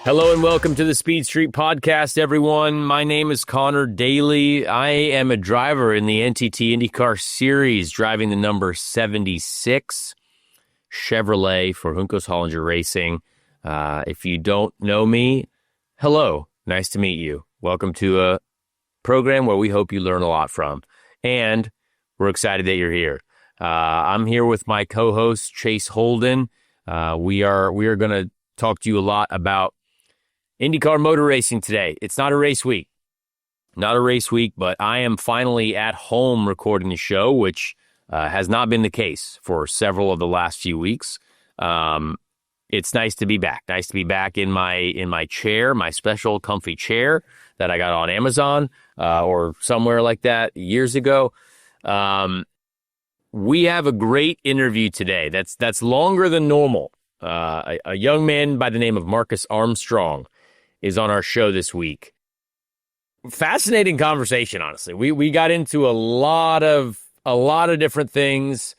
Hello and welcome to the Speed Street Podcast, everyone. My name is Connor Daly. I am a driver in the NTT IndyCar Series, driving the number 76 Chevrolet for Juncos Hollinger Racing. If you don't know me, hello. Nice to meet you. Welcome to a program where we hope you learn a lot from. And we're excited that you're here. I'm here with my co-host, Chase Holden. We are going to talk to you a lot about IndyCar motor racing today. It's not a race week. But I am finally at home recording the show, which has not been the case for several of the last few weeks. It's nice to be back. Nice to be back in my chair, my special comfy chair that I got on Amazon or somewhere like that years ago. We have a great interview today. That's longer than normal. A young man by the name of Marcus Armstrong is on our show this week. Fascinating conversation, honestly. We got into a lot of different things.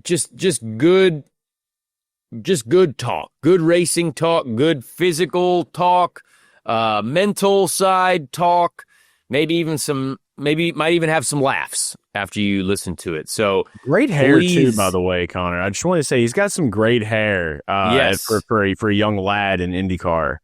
Just good talk, good racing talk, good physical talk, mental side talk, might even have some laughs after you listen to it. So great hair too, by the way, Connor. I just want to say he's got some great hair. Yes. for a young lad in IndyCar.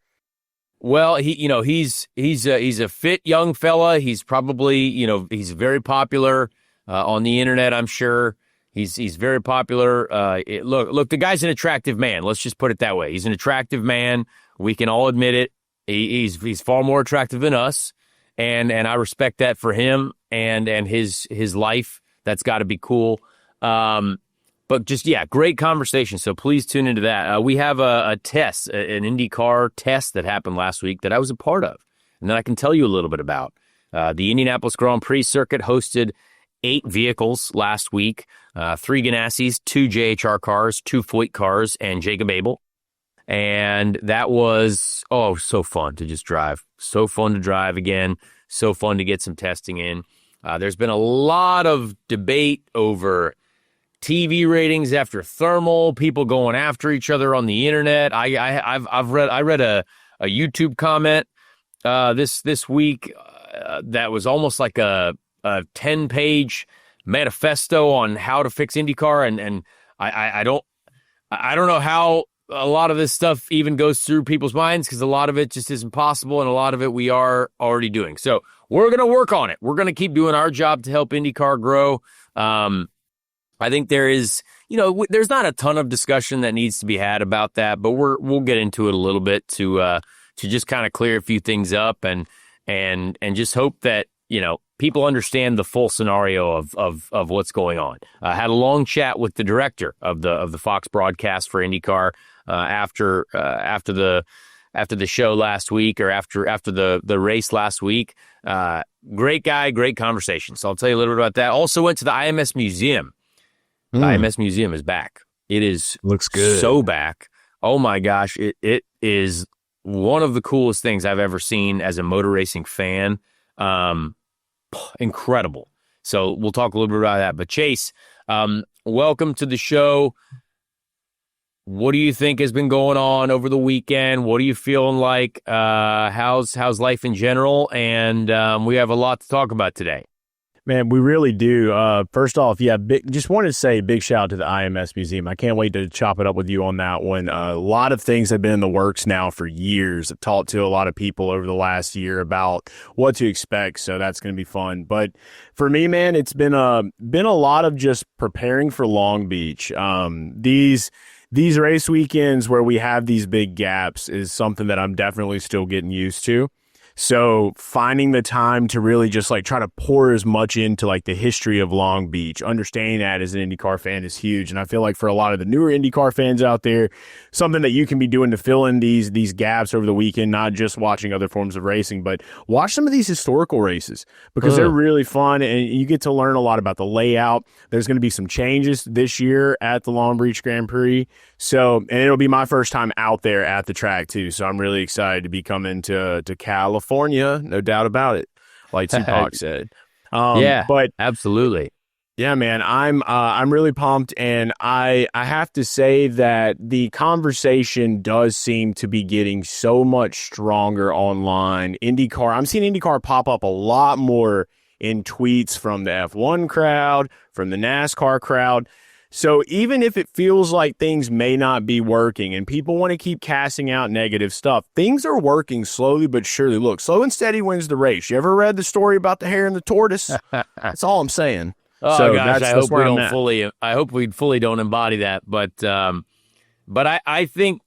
Well, he's a fit young fella. He's probably, he's very popular on the internet, I'm sure. He's very popular. Look, the guy's an attractive man. Let's just put it that way. He's an attractive man. We can all admit it. He's far more attractive than us. And I respect that for him and his life. That's got to be cool. But just, great conversation. So please tune into that. We have a test, an IndyCar test that happened last week that I was a part of and that I can tell you a little bit about. The Indianapolis Grand Prix circuit hosted 8 vehicles last week, 3 Ganassi's, 2 JHR cars, 2 Foyt cars, and Jacob Abel. And that was, so fun to just drive. So fun to drive again. So fun to get some testing in. There's been a lot of debate over TV ratings after thermal, people going after each other on the internet. I read a YouTube comment this week that was almost like a 10-page manifesto on how to fix IndyCar, and I don't know how a lot of this stuff even goes through people's minds, because a lot of it just isn't possible, and a lot of it we are already doing. So we're going to work on it. We're going to keep doing our job to help IndyCar grow. I think there is, there's not a ton of discussion that needs to be had about that, but we'll get into it a little bit to just kind of clear a few things up and just hope that, people understand the full scenario of what's going on. I had a long chat with the director of the Fox broadcast for IndyCar after the show last week, or after the race last week. Great guy, great conversation. So I'll tell you a little bit about that. Also went to the IMS Museum. The IMS Museum is back. It looks good. So back. Oh my gosh, it is one of the coolest things I've ever seen as a motor racing fan. Incredible. So we'll talk a little bit about that. But Chase, welcome to the show. What do you think has been going on over the weekend? What are you feeling like? How's life in general? And we have a lot to talk about today. Man, we really do. First off, just wanted to say a big shout out to the IMS Museum. I can't wait to chop it up with you on that one. A lot of things have been in the works now for years. I've talked to a lot of people over the last year about what to expect, so that's going to be fun. But for me, man, it's been a lot of just preparing for Long Beach. These race weekends where we have these big gaps is something that I'm definitely still getting used to. So finding the time to really just try to pour as much into the history of Long Beach, understanding that as an IndyCar fan is huge. And I feel like for a lot of the newer IndyCar fans out there, something that you can be doing to fill in these gaps over the weekend, not just watching other forms of racing, but watch some of these historical races, because they're really fun and you get to learn a lot about the layout. There's going to be some changes this year at the Long Beach Grand Prix. So, and it'll be my first time out there at the track too. So I'm really excited to be coming to California, no doubt about it, like Tupac said. But absolutely. Yeah, man, I'm really pumped, and I have to say that the conversation does seem to be getting so much stronger online. IndyCar, I'm seeing IndyCar pop up a lot more in tweets from the F1 crowd, from the NASCAR crowd. So even if it feels like things may not be working and people want to keep casting out negative stuff, things are working slowly but surely. Look, slow and steady wins the race. You ever read the story about the hare and the tortoise? That's all I'm saying. Oh So gosh, that's where I'm at. I hope we fully don't embody that. But I think,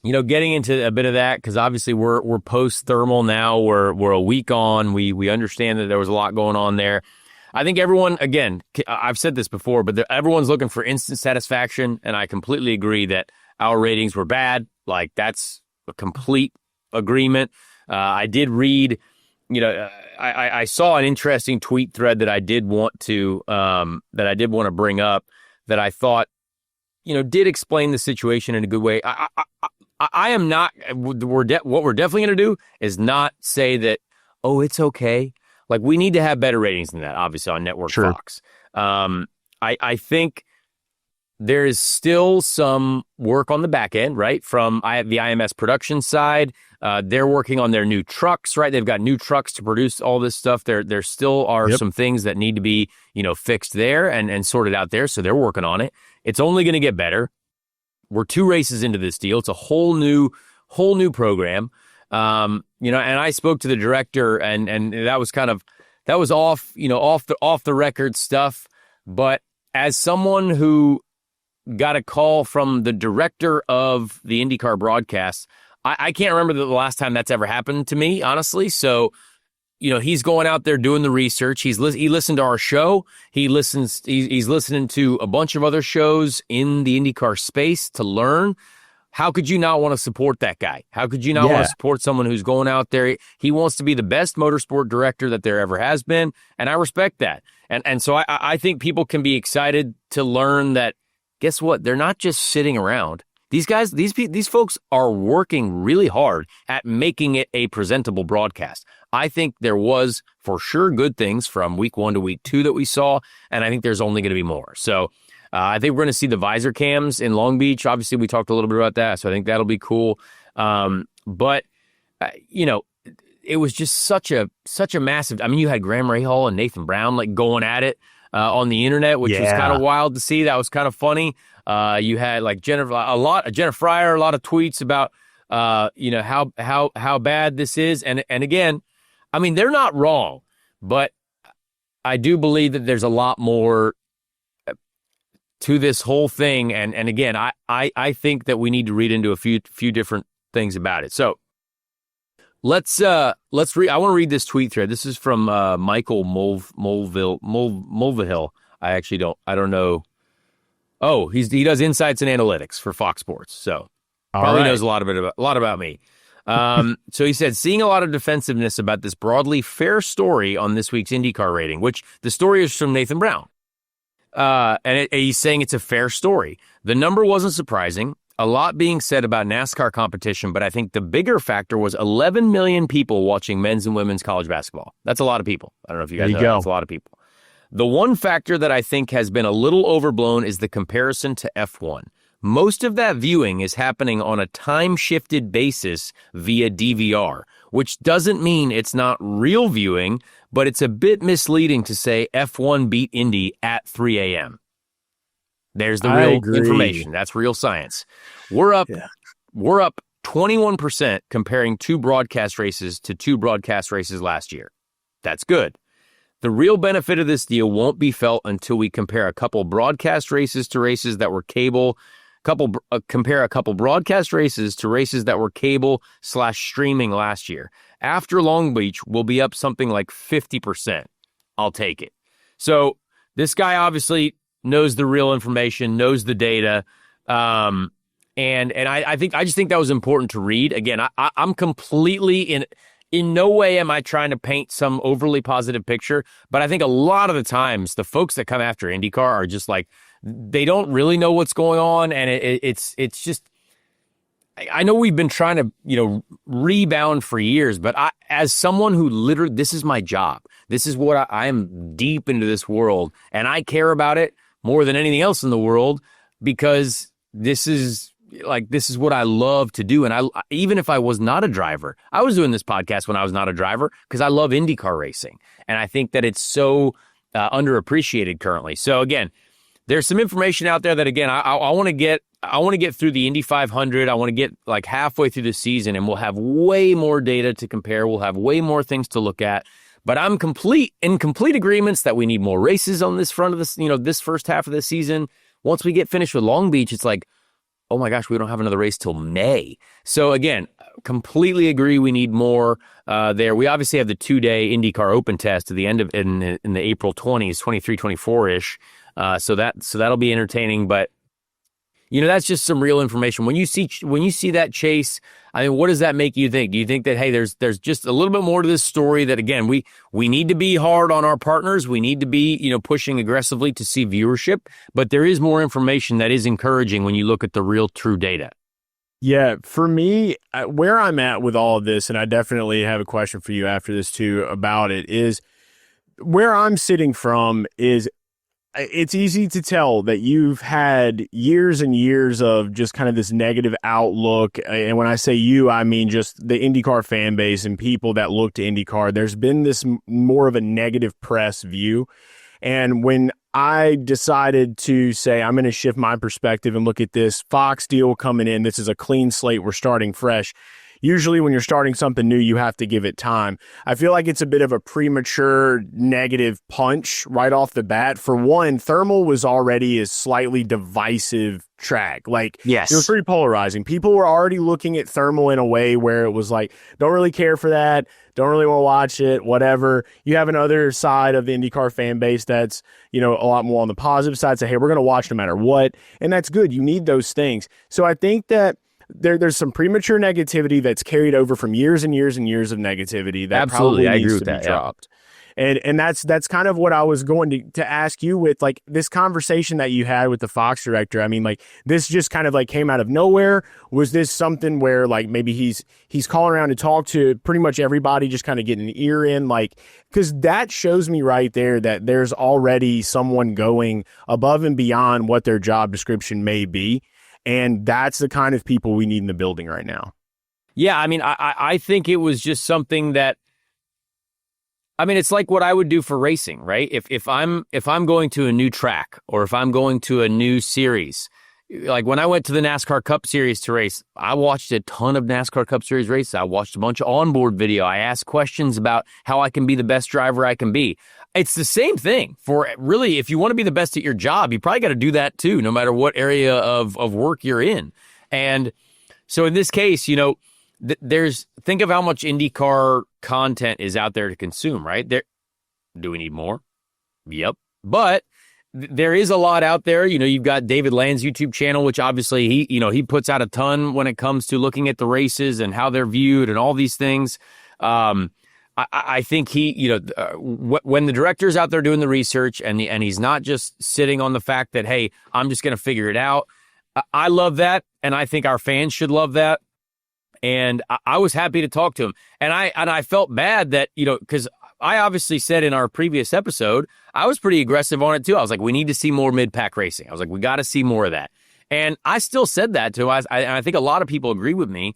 getting into a bit of that, because obviously we're post thermal now. We're a week on. We understand that there was a lot going on there. I think everyone, again, I've said this before, but everyone's looking for instant satisfaction, and I completely agree that our ratings were bad. Like, that's a complete agreement. I did read, I saw an interesting tweet thread that I did want to bring up, that I thought, did explain the situation in a good way. I am not. What we're definitely going to do is not say that, oh, it's okay. Like, we need to have better ratings than that, obviously, on Network Sure. Fox. I think there is still some work on the back end, right? From the IMS production side. They're working on their new trucks, right? They've got new trucks to produce all this stuff. There still are some things that need to be, fixed there and sorted out there. So they're working on it. It's only going to get better. We're 2 races into this deal. It's a whole new program. And I spoke to the director, and that was off the record stuff. But as someone who got a call from the director of the IndyCar broadcast, I can't remember the last time that's ever happened to me, honestly. So, he's going out there doing the research. He listened to our show. He's listening to a bunch of other shows in the IndyCar space to learn. How could you not want to support that guy? How could you not want to support someone who's going out there? He wants to be the best motorsport director that there ever has been, and I respect that. And so I think people can be excited to learn that, guess what? They're not just sitting around. These guys, these folks are working really hard at making it a presentable broadcast. I think there was, for sure, good things from week 1 to week 2 that we saw, and I think there's only going to be more. So I think we're going to see the visor cams in Long Beach. Obviously, we talked a little bit about that, so I think that'll be cool. But it was just such a massive. I mean, you had Graham Rahal and Nathan Brown like going at it on the internet, which was kind of wild to see. That was kind of funny. You had like Jennifer Fryer, a lot of tweets about how bad this is, and again, I mean, they're not wrong, but I do believe that there's a lot more to this whole thing, and again, I think that we need to read into a few different things about it. So let's read. I want to read this tweet thread. This is from Michael Mulvihill. I don't know. Oh, he does insights and analytics for Fox Sports, so probably knows a lot about me. So he said, seeing a lot of defensiveness about this broadly fair story on this week's IndyCar rating, which the story is from Nathan Brown. And he's saying it's a fair story. The number wasn't surprising. A lot being said about NASCAR competition, but I think the bigger factor was 11 million people watching men's and women's college basketball. That's a lot of people. I don't know if you guys know that. That's a lot of people. The one factor that I think has been a little overblown is the comparison to F1. Most of that viewing is happening on a time-shifted basis via DVR, which doesn't mean it's not real viewing, but it's a bit misleading to say F1 beat Indy at 3 a.m. There's the real information. That's real science. We're up 21% comparing 2 broadcast races to 2 broadcast races last year. That's good. The real benefit of this deal won't be felt until we compare a couple broadcast races to races that were cable. Compare a couple broadcast races to races that were cable/streaming last year. After Long Beach, we'll be up something like 50%. I'll take it. So this guy obviously knows the real information, knows the data, and I just think that was important to read. Again, I'm completely in no way am I trying to paint some overly positive picture, but I think a lot of the times the folks that come after IndyCar are just like, they don't really know what's going on, and it's just, I know we've been trying to, rebound for years, but as someone who literally, this is my job. This is what I am deep into this world, and I care about it more than anything else in the world because this is what I love to do. And even if I was not a driver, I was doing this podcast when I was not a driver because I love IndyCar racing. And I think that it's so underappreciated currently. So again, there's some information out there that, again, I want to get through the Indy 500. I want to get like halfway through the season, and we'll have way more data to compare. We'll have way more things to look at. But I'm in complete agreements that we need more races on this front of this, this first half of the season. Once we get finished with Long Beach, it's like, oh my gosh, we don't have another race till May. So again, completely agree. We need more there. We obviously have the 2-day IndyCar Open test at the end of in the April 20s, 23, 24-ish. So that'll be entertaining, but that's just some real information. When you see that chase, I mean, what does that make you think? Do you think that, hey, there's just a little bit more to this story that, again, we need to be hard on our partners. We need to be, pushing aggressively to see viewership, but there is more information that is encouraging when you look at the real true data. Yeah, for me, where I'm at with all of this, and I definitely have a question for you after this too about it, is where I'm sitting from is it's easy to tell that you've had years and years of just kind of this negative outlook. And when I say you, I mean just the IndyCar fan base and people that look to IndyCar. There's been this more of a negative press view. And when I decided to say, I'm going to shift my perspective and look at this Fox deal coming in, this is a clean slate, we're starting fresh. Usually when you're starting something new, you have to give it time. I feel like it's a bit of a premature negative punch right off the bat. For one, Thermal was already a slightly divisive track. Yes. It was pretty polarizing. People were already looking at Thermal in a way where it was like, don't really care for that, don't really want to watch it, whatever. You have another side of the IndyCar fan base that's, a lot more on the positive side, say, hey, we're going to watch no matter what. And that's good. You need those things. So I think that there's some premature negativity that's carried over from years and years and years of negativity that absolutely, probably I agree needs with to that, be dropped. And that's kind of what I was going to ask you with like this conversation that you had with the Fox director. I mean, like this just kind of like came out of nowhere. Was this something where like maybe he's calling around to talk to pretty much everybody, just kind of getting an ear in, like, because that shows me right there that there's already someone going above and beyond what their job description may be. And that's the kind of people we need in the building right now. Yeah, I mean, I think it was just something that, I mean, it's like what I would do for racing, right? If I'm going to a new track or if I'm going to a new series, like when I went to the NASCAR Cup Series to race, I watched a ton of NASCAR Cup Series races. I watched a bunch of onboard video. I asked questions about how I can be the best driver I can be. It's the same thing for really, if you want to be the best at your job, you probably got to do that too, no matter what area of work you're in. And so in this case, think of how much IndyCar content is out there to consume, right? Do we need more? Yep. But there is a lot out there. You've got David Land's YouTube channel, which obviously he puts out a ton when it comes to looking at the races and how they're viewed and all these things. I think when the director's out there doing the research and he's not just sitting on the fact that, hey, I'm just going to figure it out. I love that. And I think our fans should love that. And I was happy to talk to him. And I felt bad that, because I obviously said in our previous episode, I was pretty aggressive on it too. I was like, we need to see more mid-pack racing. I was like, we got to see more of that. And I still said that to him. I think a lot of people agree with me,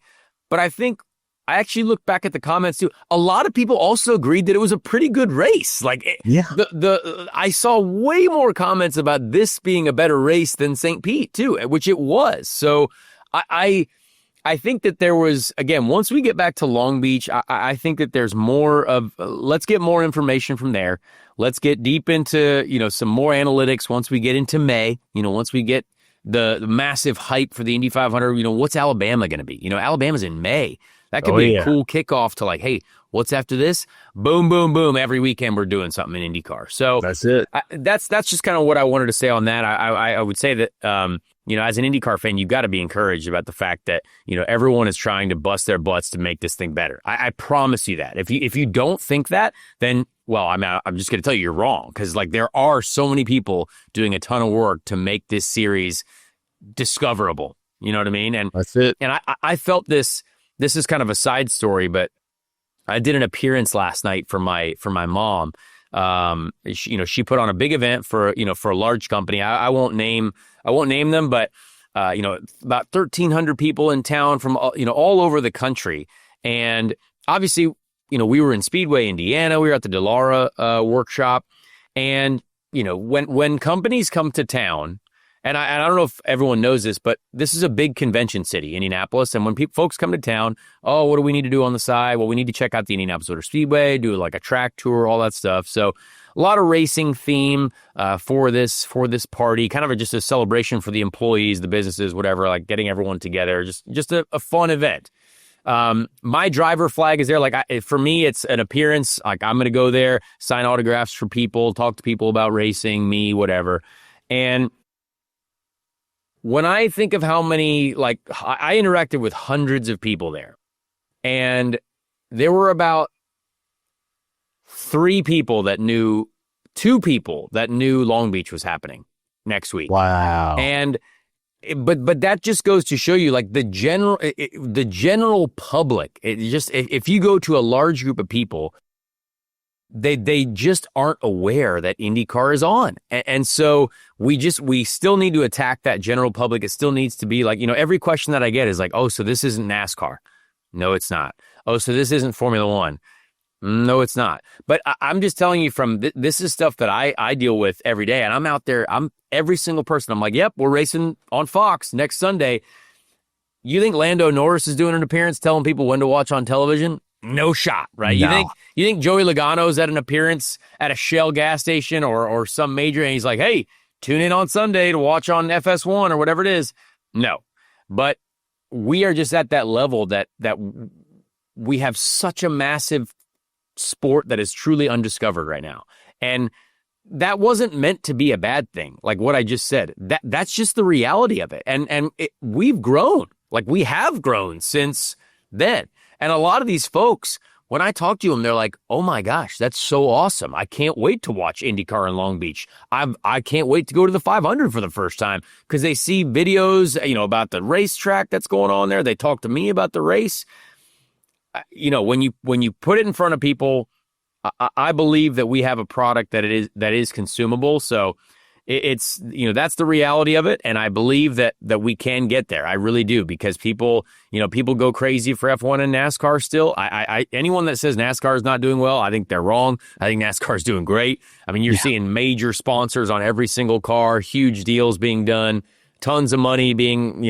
but I think I actually looked back at the comments too. A lot of people also agreed that it was a pretty good race. I saw way more comments about this being a better race than St. Pete too, which it was. So I think that there was, again, once we get back to Long Beach, I think that there's more of, let's get more information from there. Let's get deep into, some more analytics once we get into May, once we get the massive hype for the Indy 500, what's Alabama going to be? Alabama's in May. That could be a cool kickoff to like, hey, what's after this? Boom, boom, boom. Every weekend we're doing something in IndyCar. So that's it. That's just kind of what I wanted to say on that. I would say that, as an IndyCar fan, you've got to be encouraged about the fact that, everyone is trying to bust their butts to make this thing better. I promise you that. If you don't think that, then, well, I'm just going to tell you you're wrong. Because there are so many people doing a ton of work to make this series discoverable. You know what I mean? And That's it. And I felt this. This is kind of a side story, but I did an appearance last night for my mom. She put on a big event for a large company. I won't name them, but about 1,300 people in town from all over the country. And obviously, we were in Speedway, Indiana. We were at the Delara workshop, and when companies come to town. And I don't know if everyone knows this, but this is a big convention city, Indianapolis. And when folks come to town, oh, what do we need to do on the side? Well, we need to check out the Indianapolis Motor Speedway, do like a track tour, all that stuff. So a lot of racing theme for this party, kind of just a celebration for the employees, the businesses, whatever, like getting everyone together, just a fun event. My driver flag is there. Like for me, it's an appearance. Like I'm going to go there, sign autographs for people, talk to people about racing, whatever. And when I think of how many, I interacted with hundreds of people there, and there were about two people that knew Long Beach was happening next week. Wow. And, but that just goes to show you, like, the general public, if you go to a large group of people, they just aren't aware that IndyCar is on. And so we still need to attack that general public. It still needs to be like, every question that I get is like, oh, so this isn't NASCAR. No, it's not. Oh, so this isn't Formula One. No, it's not. But I'm just telling you this is stuff that I deal with every day. And I'm out there, I'm every single person. I'm like, yep, we're racing on Fox next Sunday. You think Lando Norris is doing an appearance telling people when to watch on television? No shot, right? No. You think Joey Logano's at an appearance at a Shell gas station or some major, and he's like, hey, tune in on Sunday to watch on FS1 or whatever it is? No. But we are just at that level that we have such a massive sport that is truly undiscovered right now. And that wasn't meant to be a bad thing. Like what I just said, that's just the reality of it. And we've grown. Like we have grown since then. And a lot of these folks, when I talk to them, they're like, oh my gosh, that's so awesome. I can't wait to watch IndyCar in Long Beach. I can't wait to go to the 500 for the first time, because they see videos, about the racetrack that's going on there. They talk to me about the race. When you put it in front of people, I believe that we have a product that is consumable. So it's that's the reality of it, and I believe that we can get there. I really do, because people go crazy for F1 and NASCAR still. Anyone that says NASCAR is not doing well, I think they're wrong. I think NASCAR is doing great. I mean, you're seeing major sponsors on every single car, huge deals being done, tons of money being,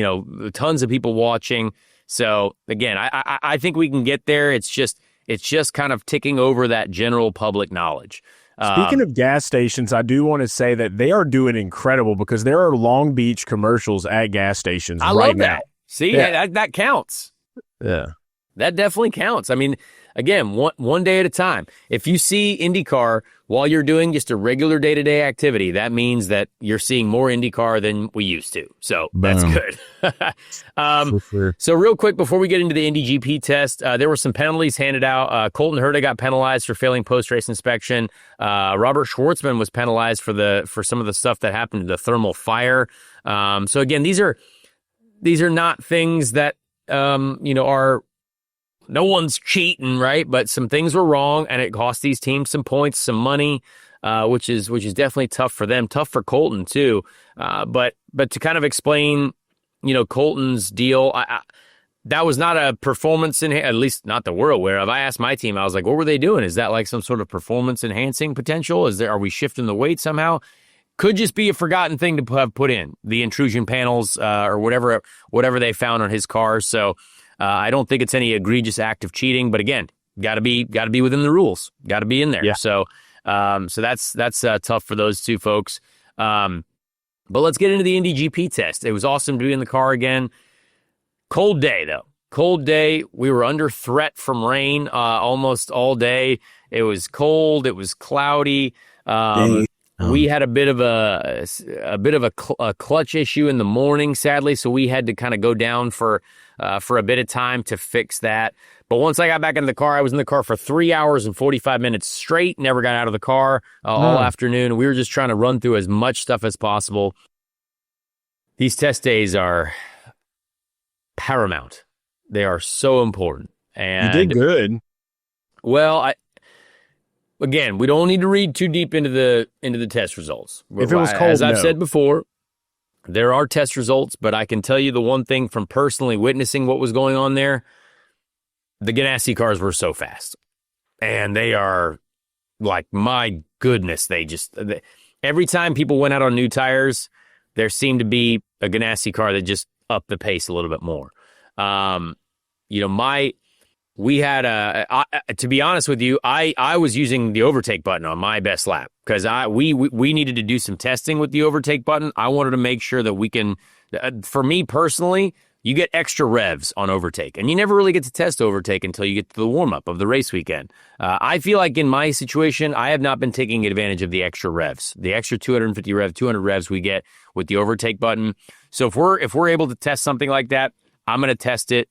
tons of people watching. So again, I think we can get there. It's just kind of ticking over that general public knowledge. Speaking of gas stations, I do want to say that they are doing incredible, because there are Long Beach commercials at gas stations I right love now. That. See, that counts. Yeah. That definitely counts. I mean, again, one day at a time. If you see IndyCar while you're doing just a regular day-to-day activity, that means that you're seeing more IndyCar than we used to. So that's good. Sure. So real quick, before we get into the Indy GP test, there were some penalties handed out. Colton Herta got penalized for failing post-race inspection. Robert Schwartzman was penalized for some of the stuff that happened to the thermal fire. So again, these are not things that are, no one's cheating, right? But some things were wrong, and it cost these teams some points, some money, which is definitely tough for them, tough for Colton too. But to kind of explain, Colton's deal, that was not a performance at least not that we're aware of. I asked my team, I was like, what were they doing? Is that like some sort of performance enhancing potential? Are we shifting the weight somehow? Could just be a forgotten thing to have put in the intrusion panels, or whatever they found on his car. So, I don't think it's any egregious act of cheating, but again, got to be within the rules, got to be in there. Yeah. So that's tough for those two folks. But let's get into the Indy GP test. It was awesome to be in the car again. Cold day though. Cold day. We were under threat from rain almost all day. It was cold. It was cloudy. We had a bit of a clutch issue in the morning, sadly, so we had to kind of go down for a bit of time to fix that. But once I got back in the car, I was in the car for 3 hours and 45 minutes straight, never got out of the car all afternoon. We were just trying to run through as much stuff as possible. These test days are paramount. They are so important. And you did good. Well, again, we don't need to read too deep into the test results. If it was cold, as I've said before, there are test results, but I can tell you the one thing from personally witnessing what was going on there, the Ganassi cars were so fast. And they are like, my goodness, every time people went out on new tires, there seemed to be a Ganassi car that just upped the pace a little bit more. We had to be honest with you, I was using the overtake button on my best lap because we needed to do some testing with the overtake button. I wanted to make sure that we can, for me personally, you get extra revs on overtake, and you never really get to test overtake until you get to the warm-up of the race weekend. I feel like in my situation, I have not been taking advantage of the extra revs, the extra 250 revs, 200 revs we get with the overtake button. So if we're able to test something like that, I'm going to test it.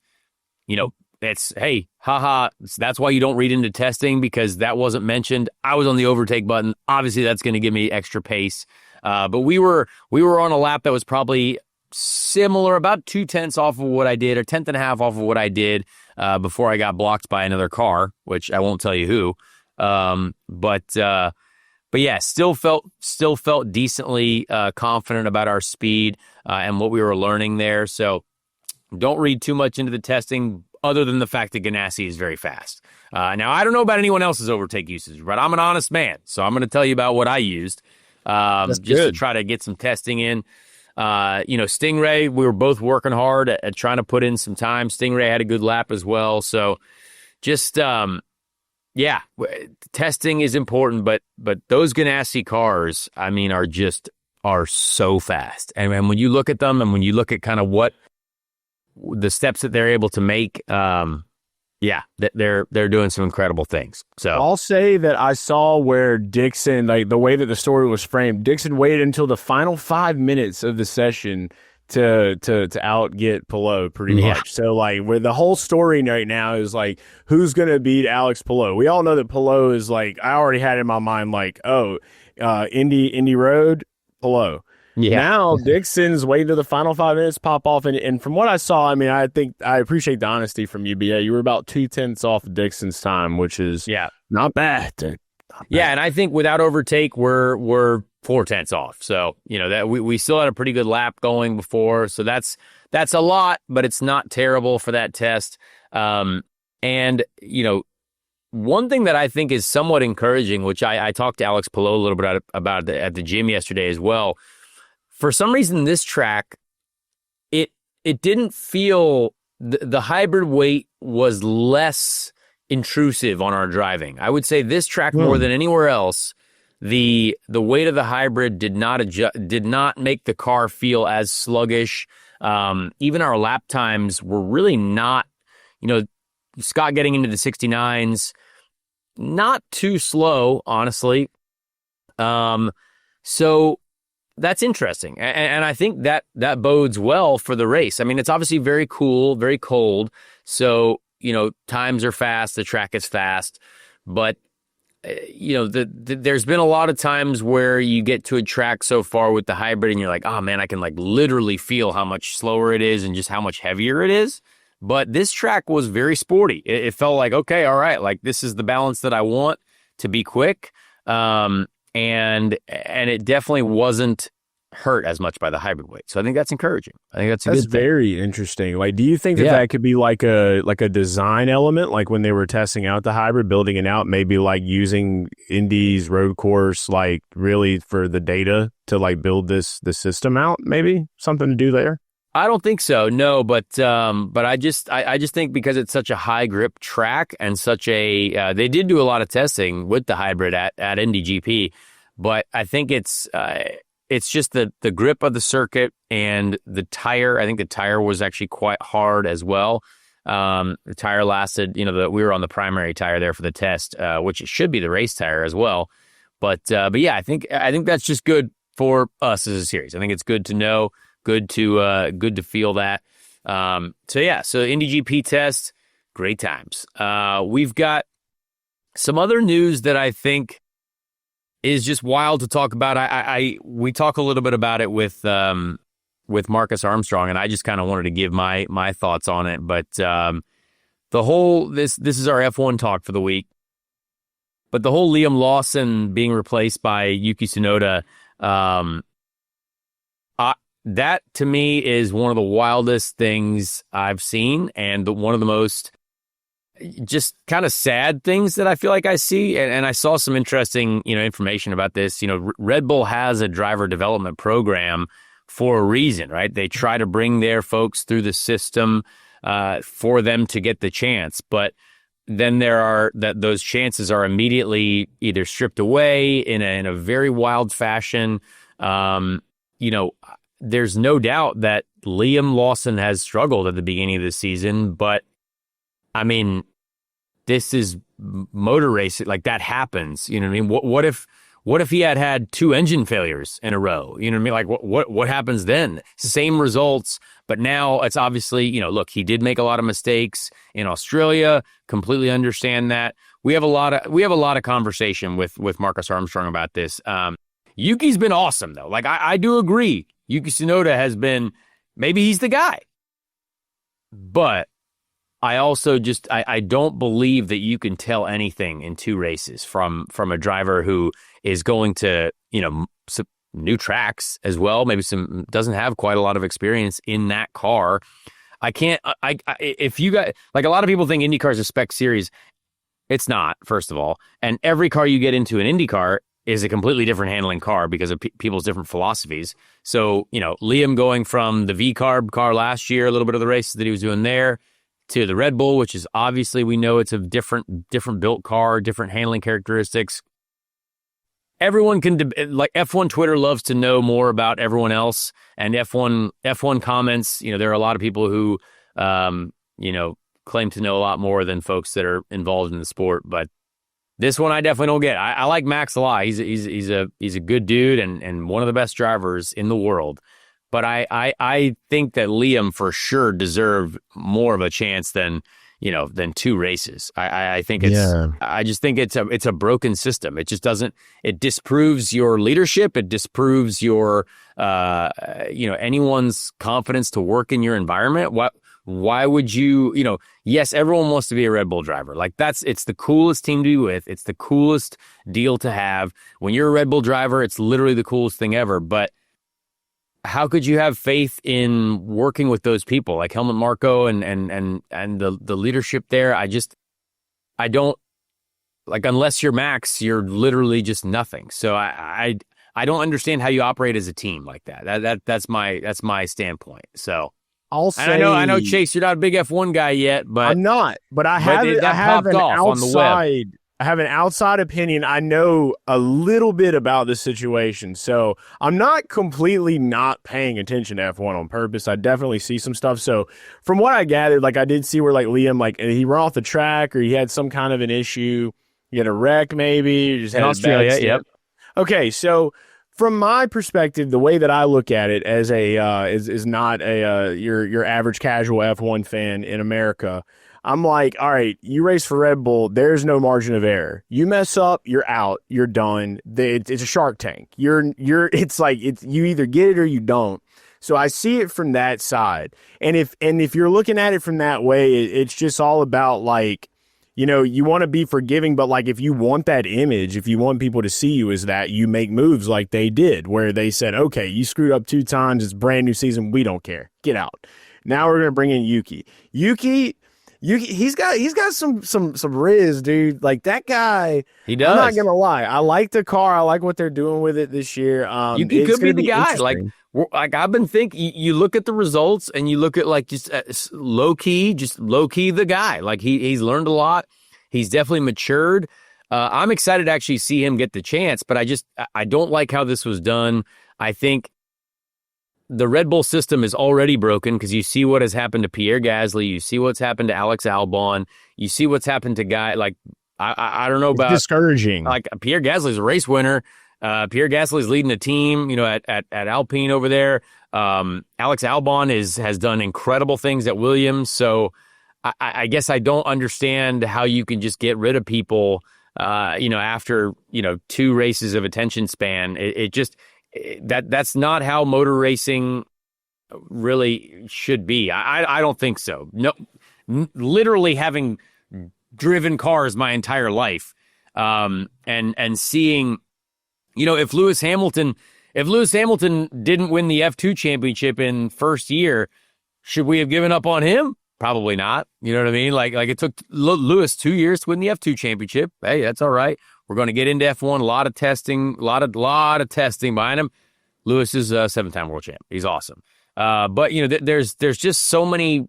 It's, hey, haha, that's why you don't read into testing, because that wasn't mentioned. I was on the overtake button. Obviously, that's going to give me extra pace. But we were on a lap that was probably similar, about 0.2 off of what I did, or 1.5 off of what I did before I got blocked by another car, which I won't tell you who. But yeah, still felt decently confident about our speed and what we were learning there. So don't read too much into the testing, other than the fact that Ganassi is very fast. Now, I don't know about anyone else's overtake usage, but I'm an honest man, so I'm going to tell you about what I used just to try to get some testing in. Stingray, we were both working hard at trying to put in some time. Stingray had a good lap as well. So just, testing is important, but those Ganassi cars, I mean, are so fast. And when you look at them and when you look at kind of what the steps that they're able to make, they're doing some incredible things. So I'll say that I saw where Dixon, like the way that the story was framed, Dixon waited until the final 5 minutes of the session to outget Palou pretty much. So like where the whole story right now is like, who's going to beat Alex Palou? We all know that Palou is like, I already had in my mind like, Indy Road, Palou. Yeah. Now Dixon's waiting to the final 5 minutes pop off, and from what I saw, I mean, I think I appreciate the honesty from you, BA. You were about 0.2 off of Dixon's time, which is not bad. Yeah, and I think without overtake, we're 0.4 off. So that we still had a pretty good lap going before, so that's a lot, but it's not terrible for that test. And one thing that I think is somewhat encouraging, which I talked to Alex Palou a little bit about at the gym yesterday as well. For some reason, this track, it didn't feel, the hybrid weight was less intrusive on our driving. I would say this track more than anywhere else, the weight of the hybrid did not make the car feel as sluggish. Even our lap times were really not, Scott getting into the 69s, not too slow, honestly. So that's interesting. And I think that bodes well for the race. I mean, it's obviously very cool, very cold. So, times are fast, the track is fast. But, there's been a lot of times where you get to a track so far with the hybrid and you're like, oh man, I can like literally feel how much slower it is and just how much heavier it is. But this track was very sporty. It felt like, okay, all right, like this is the balance that I want to be quick. And it definitely wasn't hurt as much by the hybrid weight. So I think that's encouraging. I think that's very interesting. Like, do you think that could be like a design element, like when they were testing out the hybrid, building it out, maybe like using Indy's road course, like really for the data to like build the system out, maybe something to do there? I don't think so. No, but I just think because it's such a high grip track and such a they did do a lot of testing with the hybrid at Indy GP, but I think it's just the grip of the circuit and the tire. I think the tire was actually quite hard as well. The tire lasted, we were on the primary tire there for the test, which it should be the race tire as well. But yeah, I think that's just good for us as a series. I think it's good to know. Good to feel that. So Indy GP test, great times. We've got some other news that I think is just wild to talk about. We talk a little bit about it with with Marcus Armstrong, and I just kind of wanted to give my thoughts on it. But the whole this is our F1 talk for the week. But the whole Liam Lawson being replaced by Yuki Tsunoda, that to me is one of the wildest things I've seen, and one of the most just kind of sad things that I feel like I see. And I saw some interesting, information about this. Red Bull has a driver development program for a reason, right? They try to bring their folks through the system for them to get the chance, but then those chances are immediately either stripped away in a very wild fashion. There's no doubt that Liam Lawson has struggled at the beginning of the season, but I mean, this is motor racing. Like, that happens. You know what I mean? What if he had 2 engine failures in a row? You know what I mean? Like, what happens then? Same results, but now it's obviously, look, he did make a lot of mistakes in Australia. Completely understand that. We have a lot of conversation with Marcus Armstrong about this. Yuki's been awesome though. Like, I do agree. Yuki Tsunoda has been, maybe he's the guy, but I also I don't believe that you can tell anything in 2 races from a driver who is going to, some new tracks as well. Maybe doesn't have quite a lot of experience in that car. If you got, like, a lot of people think IndyCar is a spec series. It's not, first of all. And every car you get into an IndyCar is a completely different handling car because of people's different philosophies. So, Liam going from the V-carb car last year, a little bit of the races that he was doing there, to the Red Bull, which is obviously, we know it's a different built car, different handling characteristics. Everyone can, like, F1 Twitter loves to know more about everyone else, and F1 comments, there are a lot of people who, claim to know a lot more than folks that are involved in the sport. But this one I definitely don't get. I like Max a lot. He's a good dude and one of the best drivers in the world. But I think that Liam for sure deserved more of a chance than 2 races. I think I just think it's a broken system. It just doesn't, it disproves your leadership. It disproves your, anyone's confidence to work in your environment. Why would you, yes, everyone wants to be a Red Bull driver. Like, it's the coolest team to be with. It's the coolest deal to have. When you're a Red Bull driver, it's literally the coolest thing ever. But how could you have faith in working with those people like Helmut Marko and the leadership there? I don't, like, unless you're Max, you're literally just nothing. So I don't understand how you operate as a team like that. That's my standpoint. So I'll say, and I know Chase, you're not a big F1 guy yet, but I'm not. But I have an outside opinion. I know a little bit about the situation, so I'm not completely not paying attention to F1 on purpose. I definitely see some stuff. So from what I gathered, like, I did see where, like, Liam, like, he ran off the track or he had some kind of an issue. He had a wreck, maybe. Just had in Australia. Yep. Okay, so from my perspective, the way that I look at it as is not your average casual F1 fan in America. I'm like, all right, you race for Red Bull. There's no margin of error. You mess up, you're out. You're done. It's a Shark Tank. It's like, you either get it or you don't. So I see it from that side. And if you're looking at it from that way, it's just all about, like, you want to be forgiving, but, like, if you want that image, if you want people to see you as that, you make moves like they did, where they said, okay, you screwed up 2 times. It's brand new season. We don't care. Get out. Now we're going to bring in Yuki. He's got some riz, dude. Like, that guy, he does. I'm not gonna lie. I like the car. I like what they're doing with it this year. Yuki could be the guy. Like I've been thinking. You look at the results and you look at, like, just low key the guy. Like, he's learned a lot. He's definitely matured. I'm excited to actually see him get the chance, but I don't like how this was done. I think the Red Bull system is already broken because you see what has happened to Pierre Gasly. You see what's happened to Alex Albon. You see what's happened to guy like, I don't know about, it's discouraging. Like, Pierre Gasly's a race winner. Pierre Gasly's leading the team, at Alpine over there. Alex Albon has done incredible things at Williams. So I guess I don't understand how you can just get rid of people, after, 2 races of attention span. That's not how motor racing really should be. I don't think so. No, literally having driven cars my entire life, and seeing, if Lewis Hamilton didn't win the F2 championship in first year, should we have given up on him? Probably not. You know what I mean? Like it took Lewis 2 years to win the F2 championship. Hey, that's all right. We're going to get into F1. A lot of testing, a lot of testing behind him. Lewis is a 7-time world champ. He's awesome. But there's just so many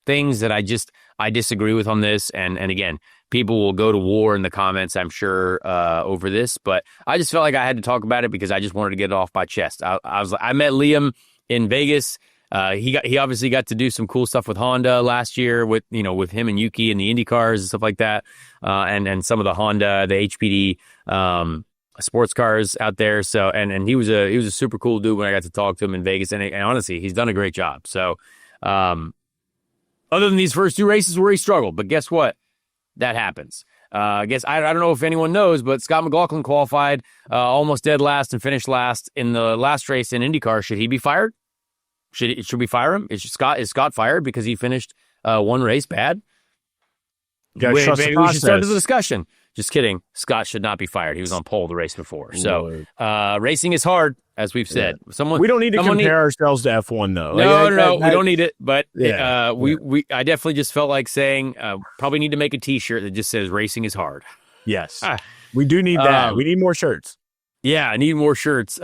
things that I disagree with on this. And again, people will go to war in the comments, I'm sure, over this. But I just felt like I had to talk about it because I just wanted to get it off my chest. I met Liam in Vegas. He obviously got to do some cool stuff with Honda last year with him and Yuki and the Indy cars and stuff like that. And some of the Honda, the HPD, sports cars out there. So, and he was a super cool dude when I got to talk to him in Vegas. And honestly, he's done a great job. So, other than these first 2 races where he struggled, but guess what? That happens. I guess I don't know if anyone knows, but Scott McLaughlin qualified almost dead last and finished last in the last race in IndyCar. Should he be fired? Should we fire him? Is Scott fired because he finished one race bad? Maybe we should start the discussion. Just kidding. Scott should not be fired. He was on pole the race before. So racing is hard, as we've said. Yeah. We don't need to compare ourselves to F1 though. No, we don't need it. But I definitely just felt like saying probably need to make a T-shirt that just says "Racing is hard." Yes, we do need that. We need more shirts. Yeah, I need more shirts.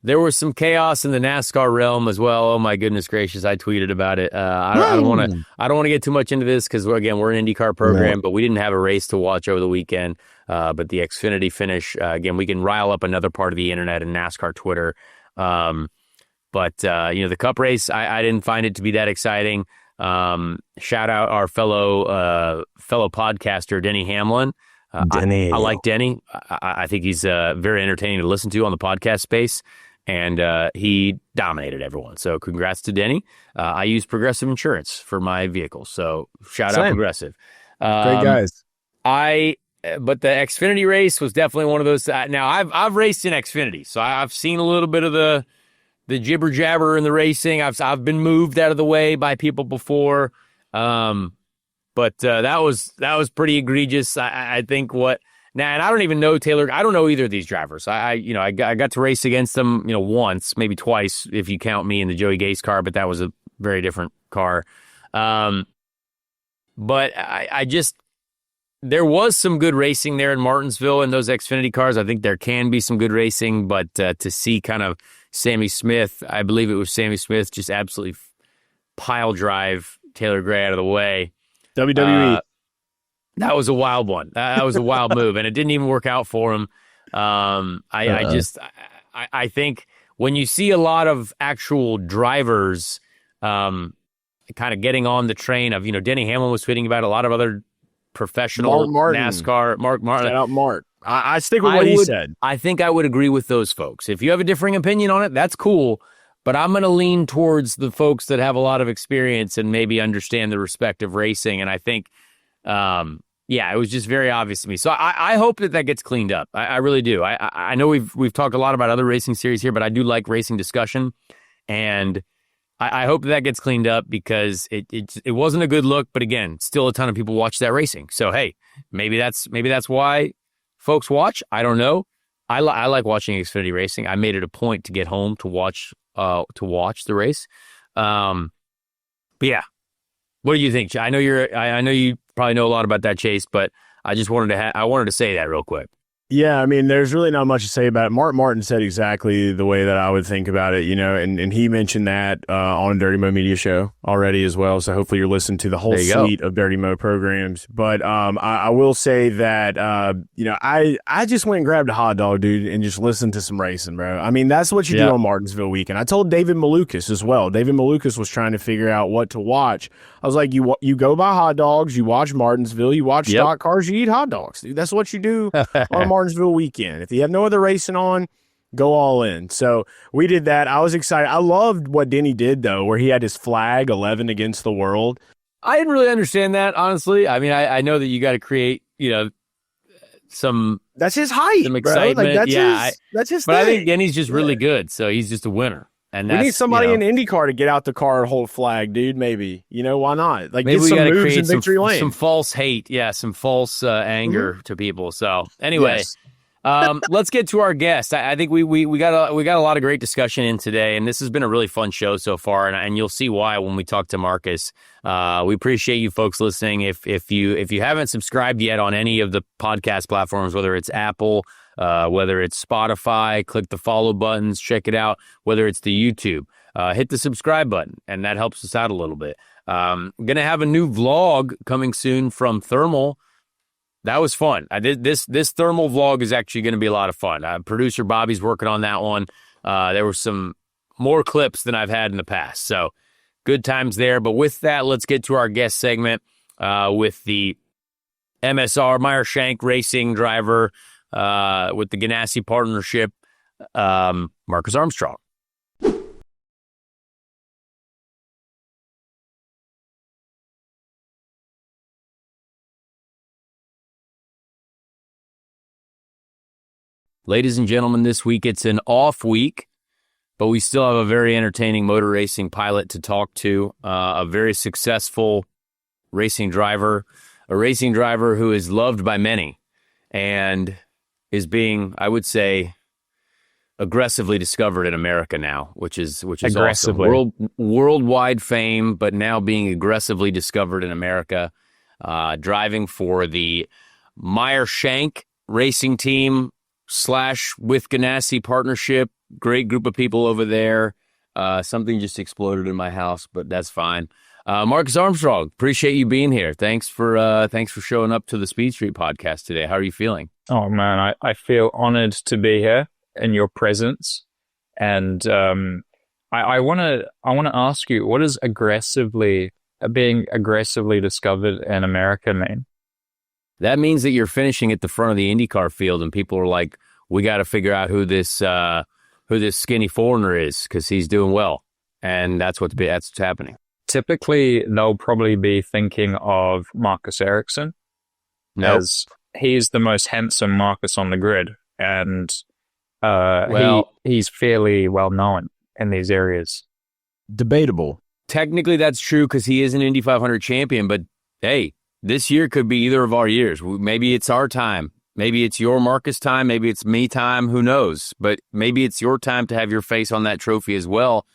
There was some chaos in the NASCAR realm as well. Oh my goodness gracious! I tweeted about it. I don't want to get too much into this because again, we're an IndyCar program, but we didn't have a race to watch over the weekend. But the Xfinity finish again, we can rile up another part of the internet and NASCAR Twitter. But the Cup race, I didn't find it to be that exciting. Shout out our fellow podcaster Denny Hamlin. Denny, I like Denny. I think he's very entertaining to listen to on the podcast space. And he dominated everyone. So congrats to Denny. I use Progressive Insurance for my vehicles. So shout out Progressive. Great guys. But the Xfinity race was definitely one of those. Now I've raced in Xfinity, so I've seen a little bit of the jibber jabber in the racing. I've been moved out of the way by people before. But that was pretty egregious. I think now, and I don't even know Taylor. I don't know either of these drivers. I got to race against them, once, maybe twice, if you count me in the Joey Gase car, but that was a very different car. But there was some good racing there in Martinsville in those Xfinity cars. I think there can be some good racing, but to see kind of Sammy Smith, I believe it was Sammy Smith, just absolutely pile drive Taylor Gray out of the way. WWE. That was a wild one. That was a wild move, and it didn't even work out for him. I think when you see a lot of actual drivers kind of getting on the train of, Denny Hamlin was tweeting about a lot of other professional NASCAR. Mark Martin. Shout out Mark. I stick with what he said. I think I would agree with those folks. If you have a differing opinion on it, that's cool. But I'm going to lean towards the folks that have a lot of experience and maybe understand the respect of racing. And I think, it was just very obvious to me. So I hope that gets cleaned up. I really do. I know we've talked a lot about other racing series here, but I do like racing discussion. And I hope that gets cleaned up because it wasn't a good look. But again, still a ton of people watch that racing. So, hey, maybe that's why folks watch. I don't know. I like watching Xfinity racing. I made it a point to get home to watch the race. But yeah, what do you think? I know you probably know a lot about that, Chase, but I just wanted to say that real quick. Yeah, I mean, there's really not much to say about it. Mark Martin said exactly the way that I would think about it, and he mentioned that on Dirty Mo Media Show already as well. So hopefully you're listening to the whole suite of Dirty Mo programs. But I will say that, I just went and grabbed a hot dog, dude, and just listened to some racing, bro. I mean, that's what you do on Martinsville weekend. I told David Malukas as well. David Malukas was trying to figure out what to watch. I was like, you go buy hot dogs, you watch Martinsville, you watch stock cars, you eat hot dogs, dude. That's what you do on Martinsville weekend. If you have no other racing on, go all in. So we did that. I was excited. I loved what Denny did, though, where he had his flag 11 against the world. I didn't really understand that, honestly. I mean, I know that you got to create, some... That's his height, some excitement. Bro. Like, that's his but thing. I think Denny's just really good, so he's just a winner. And We need that's, somebody in IndyCar to get out the car and hold a flag, dude. Maybe, why not? Like, maybe get we some got to moves create in victory lane. some false hate. Yeah, some false anger to people. So anyway, Yes. let's get to our guest. I think we got a lot of great discussion in today, and this has been a really fun show so far. And you'll see why when we talk to Marcus. We appreciate you folks listening. If you haven't subscribed yet on any of the podcast platforms, whether it's Apple, whether it's Spotify, click the follow buttons, check it out. Whether it's the YouTube, hit the subscribe button, and that helps us out a little bit. Going to have a new vlog coming soon from Thermal. That was fun. I did this thermal vlog is actually going to be a lot of fun. Producer Bobby's working on that one. There were some more clips than I've had in the past. So good times there. But with that, let's get to our guest segment with the MSR Meyer Shank Racing driver with the Ganassi partnership, Marcus Armstrong. Ladies and gentlemen, this week it's an off week, but we still have a very entertaining motor racing pilot to talk to, a very successful racing driver, a racing driver who is loved by many and is being, I would say, aggressively discovered in America now, which is awesome. Worldwide fame, but now being aggressively discovered in America, driving for the Meyer Shank Racing Team / with Ganassi partnership. Great group of people over there. Something just exploded in my house, but that's fine. Marcus Armstrong, appreciate you being here. Thanks for showing up to the Speed Street podcast today. How are you feeling? Oh man, I feel honored to be here in your presence, and I want to ask you, what does being aggressively discovered in America mean? That means that you're finishing at the front of the IndyCar field, and people are like, "We got to figure out who this skinny foreigner is because he's doing well," and that's what's happening. Typically, they'll probably be thinking of Marcus Ericsson, as he's the most handsome Marcus on the grid, and he's fairly well known in these areas. Debatable. Technically, that's true because he is an Indy 500 champion, but hey, this year could be either of our years. Maybe it's our time. Maybe it's your Marcus time. Maybe it's me time. Who knows? But maybe it's your time to have your face on that trophy as well.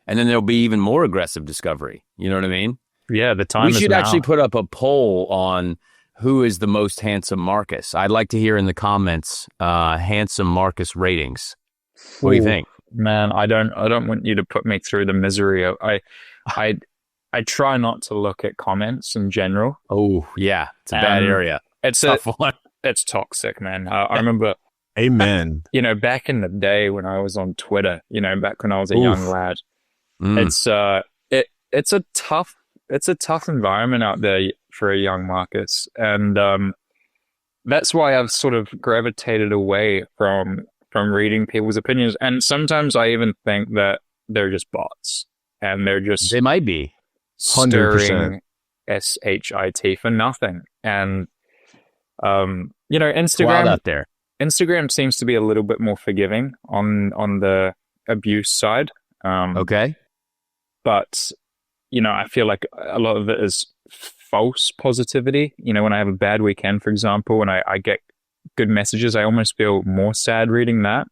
And then there'll be even more aggressive discovery. You know what I mean? Yeah, the time is now. We should actually put up a poll on who is the most handsome Marcus. I'd like to hear in the comments handsome Marcus ratings. What do you think? Man, I don't want you to put me through the misery. I try not to look at comments in general. Oh, yeah. It's a bad area. It's tough one. It's toxic, man. I remember. Amen. Back in the day when I was on Twitter, back when I was a young lad, it's a tough environment out there for a young Marcus. And that's why I've sort of gravitated away from reading people's opinions. And sometimes I even think that they're just bots and they might be. Stirring shit for nothing. And It's wild out there. Instagram seems to be a little bit more forgiving on the abuse side. Okay. But I feel like a lot of it is false positivity. When I have a bad weekend, for example, and I get good messages, I almost feel more sad reading that.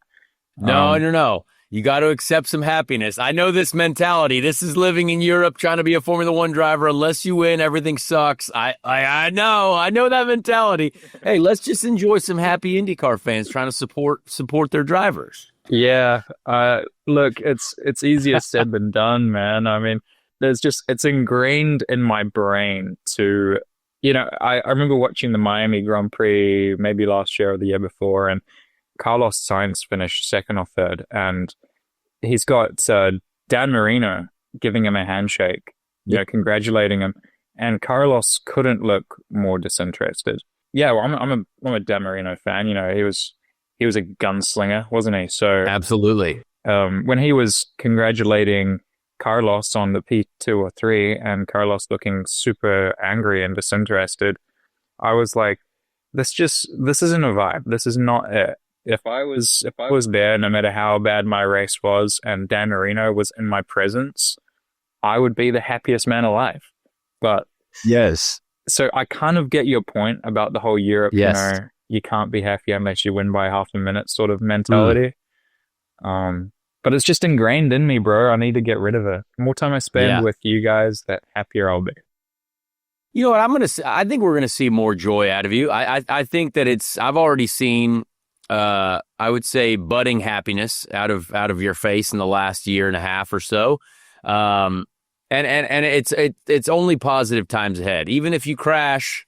No. You got to accept some happiness. I know this mentality. This is living in Europe, trying to be a Formula One driver. Unless you win, everything sucks. I know that mentality. Hey, let's just enjoy some happy IndyCar fans trying to support their drivers. Yeah. Look, it's easier said than done, man. I mean, it's ingrained in my brain to, I remember watching the Miami Grand Prix maybe last year or the year before, and Carlos Sainz finished second or third, and he's got Dan Marino giving him a handshake, congratulating him, and Carlos couldn't look more disinterested. Yeah, well, I'm a Dan Marino fan. He was a gunslinger, wasn't he? So absolutely. When he was congratulating Carlos on the P2 or 3, and Carlos looking super angry and disinterested, I was like, this isn't a vibe. This is not it. if I was there, no matter how bad my race was, and Dan Marino was in my presence, I would be the happiest man alive. But Yes. so I kind of get your point about the whole Europe, Yes. you can't be happy unless you win by half a minute sort of mentality. But it's just ingrained in me, bro. I need to get rid of it. The more time I spend with you guys, the happier I'll be. You know what? I think we're gonna see more joy out of you. I think that I've already seen, I would say, budding happiness out of your face in the last year and a half or so. And it's only positive times ahead. Even if you crash,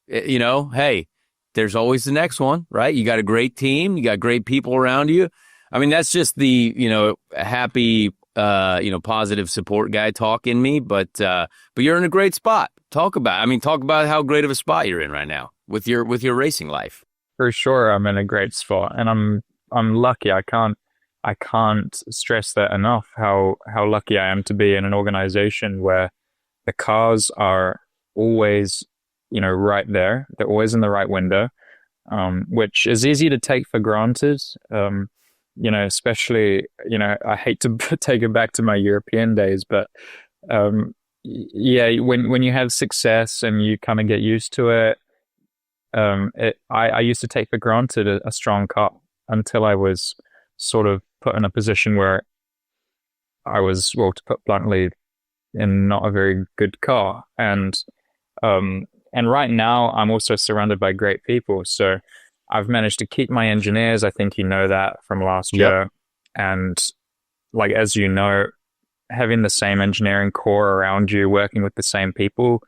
hey, there's always the next one, right? You got a great team, you got great people around you. I mean, that's just the, happy, positive support guy talk in me, but you're in a great spot. Talk about how great of a spot you're in right now with your racing life. For sure, I'm in a great spot, and I'm lucky. I can't stress that enough. How lucky I am to be in an organization where the cars are always, right there. They're always in the right window, which is easy to take for granted. Especially, I hate to take it back to my European days, but when you have success and you kind of get used to it, I used to take for granted a strong car until I was sort of put in a position where I was, well, to put bluntly, in not a very good car. And right now I'm also surrounded by great people. So I've managed to keep my engineers. I think you know that from last year. And as you know, having the same engineering core around you, working with the same people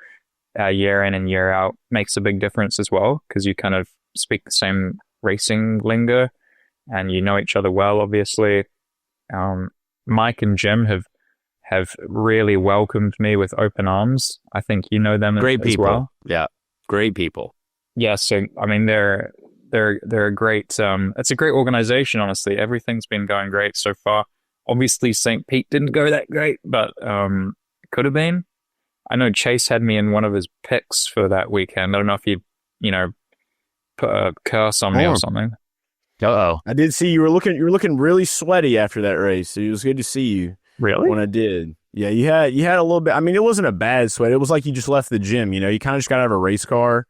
year in and year out makes a big difference as well, because you kind of speak the same racing lingo and you know each other well, obviously. Mike and Jim have really welcomed me with open arms. I think you know them great as people. well. Yeah, great people. Yeah, so I mean they're a great it's a great organization, honestly. Everything's been going great so far. Obviously St. Pete didn't go that great, but it could have been. I know Chase had me in one of his picks for that weekend. I don't know if he, put a curse on me or something. Uh-oh. I did see you were looking really sweaty after that race. So it was good to see you. Really? When I did. Yeah, you had a little bit. I mean, it wasn't a bad sweat. It was like you just left the gym, you kind of just got out of a race car.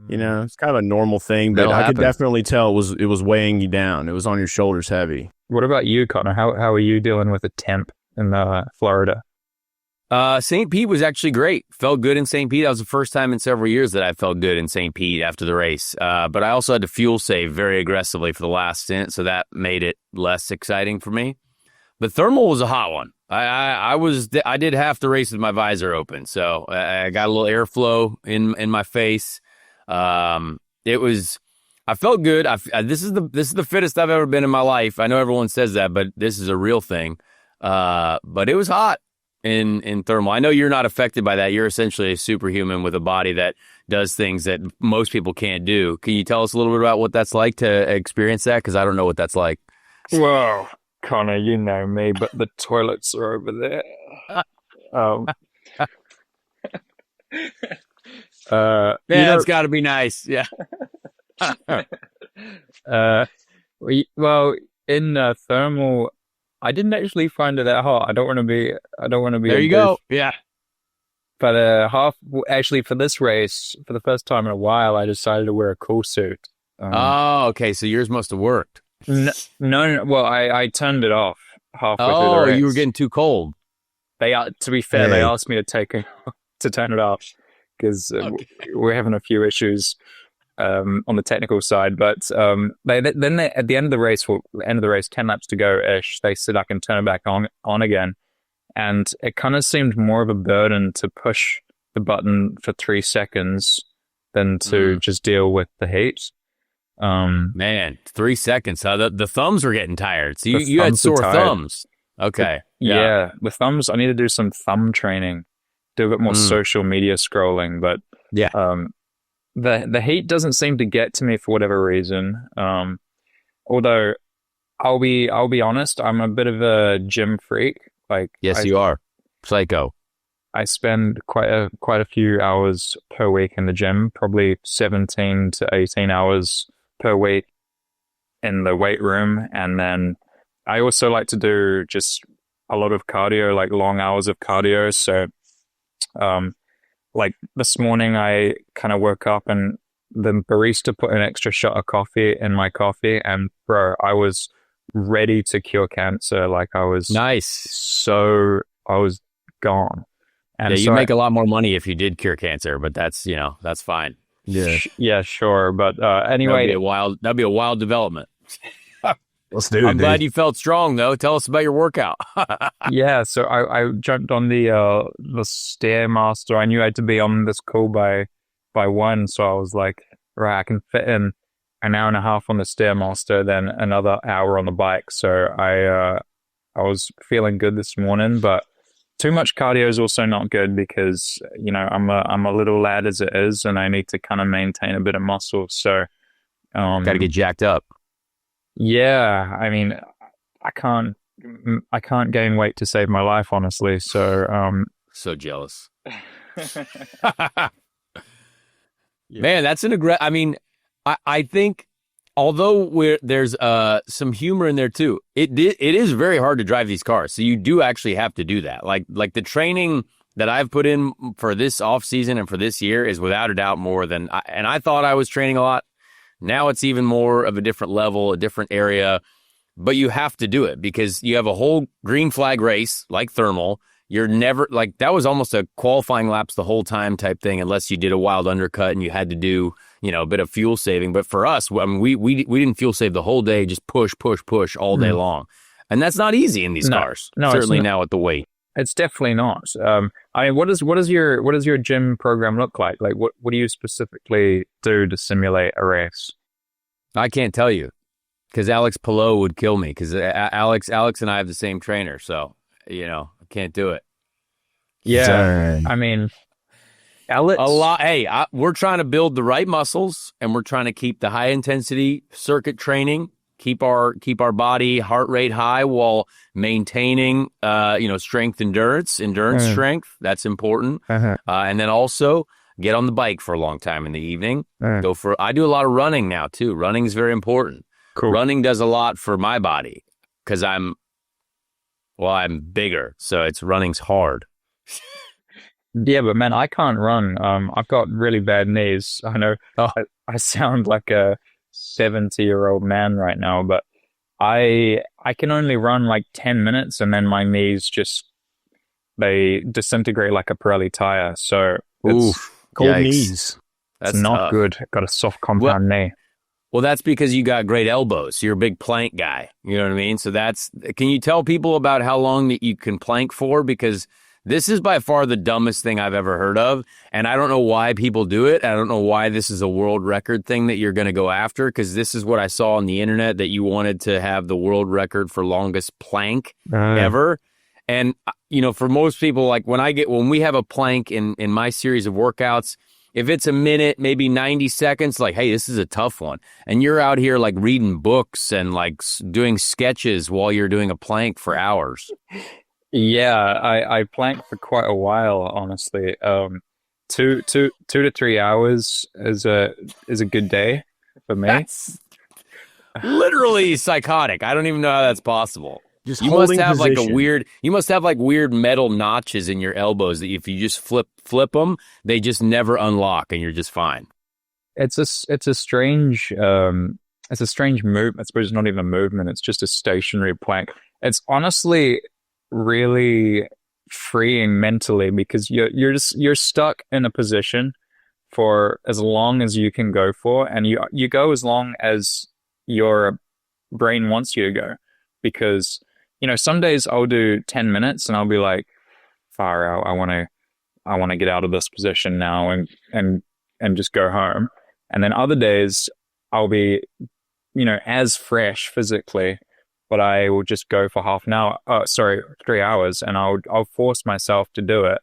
It's kind of a normal thing, but I could definitely tell it was weighing you down. It was on your shoulders heavy. What about you, Connor? How are you dealing with the temp in Florida? St. Pete was actually great. Felt good in St. Pete. That was the first time in several years that I felt good in St. Pete after the race. But I also had to fuel save very aggressively for the last stint, so that made it less exciting for me. But thermal was a hot one. I did half the race with my visor open, so I got a little airflow in my face. I felt good. This is the fittest I've ever been in my life. I know everyone says that, but this is a real thing. But it was hot in thermal. I know you're not affected by that. You're essentially a superhuman with a body that does things that most people can't do. Can you tell us a little bit about what that's like to experience that? Because I don't know what that's like. Whoa, Connor, you know me, but the toilets are over there. It's got to be nice. Yeah. Well, in thermal, I didn't actually find it that hot. I don't want to be. There you go. Yeah. But actually, for this race, for the first time in a while, I decided to wear a cool suit. Okay. So yours must have worked. No. Well, I turned it off halfway through the race. You were getting too cold. To be fair, they asked me to turn it off because we're having a few issues on the technical side. But they at the end of the race, 10 laps to go ish, they said I can turn it back on again, and it kind of seemed more of a burden to push the button for 3 seconds than to just deal with the heat. Man, 3 seconds. The thumbs were getting tired. So you had sore thumbs. Okay. Yeah, the thumbs. I need to do some thumb training, do a bit more social media scrolling. But yeah, the heat doesn't seem to get to me for whatever reason. Although I'll be honest, I'm a bit of a gym freak. Yes, you are psycho. I spend quite a few hours per week in the gym, probably 17 to 18 hours per week. in the weight room. And then I also like to do just a lot of cardio, like long hours of cardio. So, like this morning, I kind of woke up and the barista put an extra shot of coffee in my coffee. And bro, I was ready to cure cancer. Like I was I was gone. And yeah, you make a lot more money if you did cure cancer, but that's fine. Yeah. Yeah, sure. But anyway, that'd be a wild development. Let's do it. I'm glad you felt strong though. Tell us about your workout. yeah. So I jumped on the Stairmaster. I knew I had to be on this call by 1, so I was like, right, I can fit in an hour and a half on the Stairmaster, then another hour on the bike. So I was feeling good this morning, but too much cardio is also not good because I'm a little lad as it is, and I need to kind of maintain a bit of muscle. So got to get jacked up. Yeah, I mean, I can't gain weight to save my life, honestly. So so jealous. Man, that's I mean, I think although there's some humor in there too, it is very hard to drive these cars. So you do actually have to do that. Like the training that I've put in for this off season and for this year is without a doubt more than and I thought I was training a lot. Now it's even more of a different level, a different area, but you have to do it because you have a whole green flag race like thermal. You're never like that was almost a qualifying laps the whole time type thing, unless you did a wild undercut and you had to do, a bit of fuel saving. But for us, I mean, we didn't fuel save the whole day, just push all day long. And that's not easy in these cars. No, certainly now at the weight. It's definitely not. I mean, what does your gym program look like? Like, what do you specifically do to simulate a race? I can't tell you because Alex Pillow would kill me because Alex and I have the same trainer, so I can't do it. Yeah, dang. I mean, Alex. A lot. Hey, we're trying to build the right muscles, and we're trying to keep the high intensity circuit training. Keep our body heart rate high while maintaining, strength, endurance strength. That's important. And then also get on the bike for a long time in the evening. I do a lot of running now too. Running is very important. Cool. Running does a lot for my body because I'm bigger. So running's hard. Yeah, but man, I can't run. I've got really bad knees. I know I sound like a 70-year-old man right now, but I can only run like 10 minutes and then my knees they disintegrate like a Pirelli tire. So it's cold knees. That's not tough. Good. Got a soft compound knee. Well, that's because you got great elbows. You're a big plank guy. You know what I mean? So can you tell people about how long that you can plank for? Because this is by far the dumbest thing I've ever heard of. And I don't know why people do it. I don't know why this is a world record thing that you're going to go after, because this is what I saw on the internet, that you wanted to have the world record for longest plank ever. And, for most people, like when we have a plank in my series of workouts, if it's a minute, maybe 90 seconds, like, hey, this is a tough one. And you're out here like reading books and like doing sketches while you're doing a plank for hours. Yeah, I planked for quite a while, honestly. 2 to 3 hours is a good day for me. That's literally psychotic. I don't even know how that's possible. You must have like weird metal notches in your elbows that if you just flip them, they just never unlock and you're just fine. It's a strange movement. I suppose it's not even a movement. It's just a stationary plank. It's honestly really freeing mentally because you're stuck in a position for as long as you can go for, and you go as long as your brain wants you to go. Because some days I'll do 10 minutes and I'll be like, far out, I want to get out of this position now and just go home. And then other days I'll be as fresh physically, but I will just go for 3 hours, and I'll force myself to do it.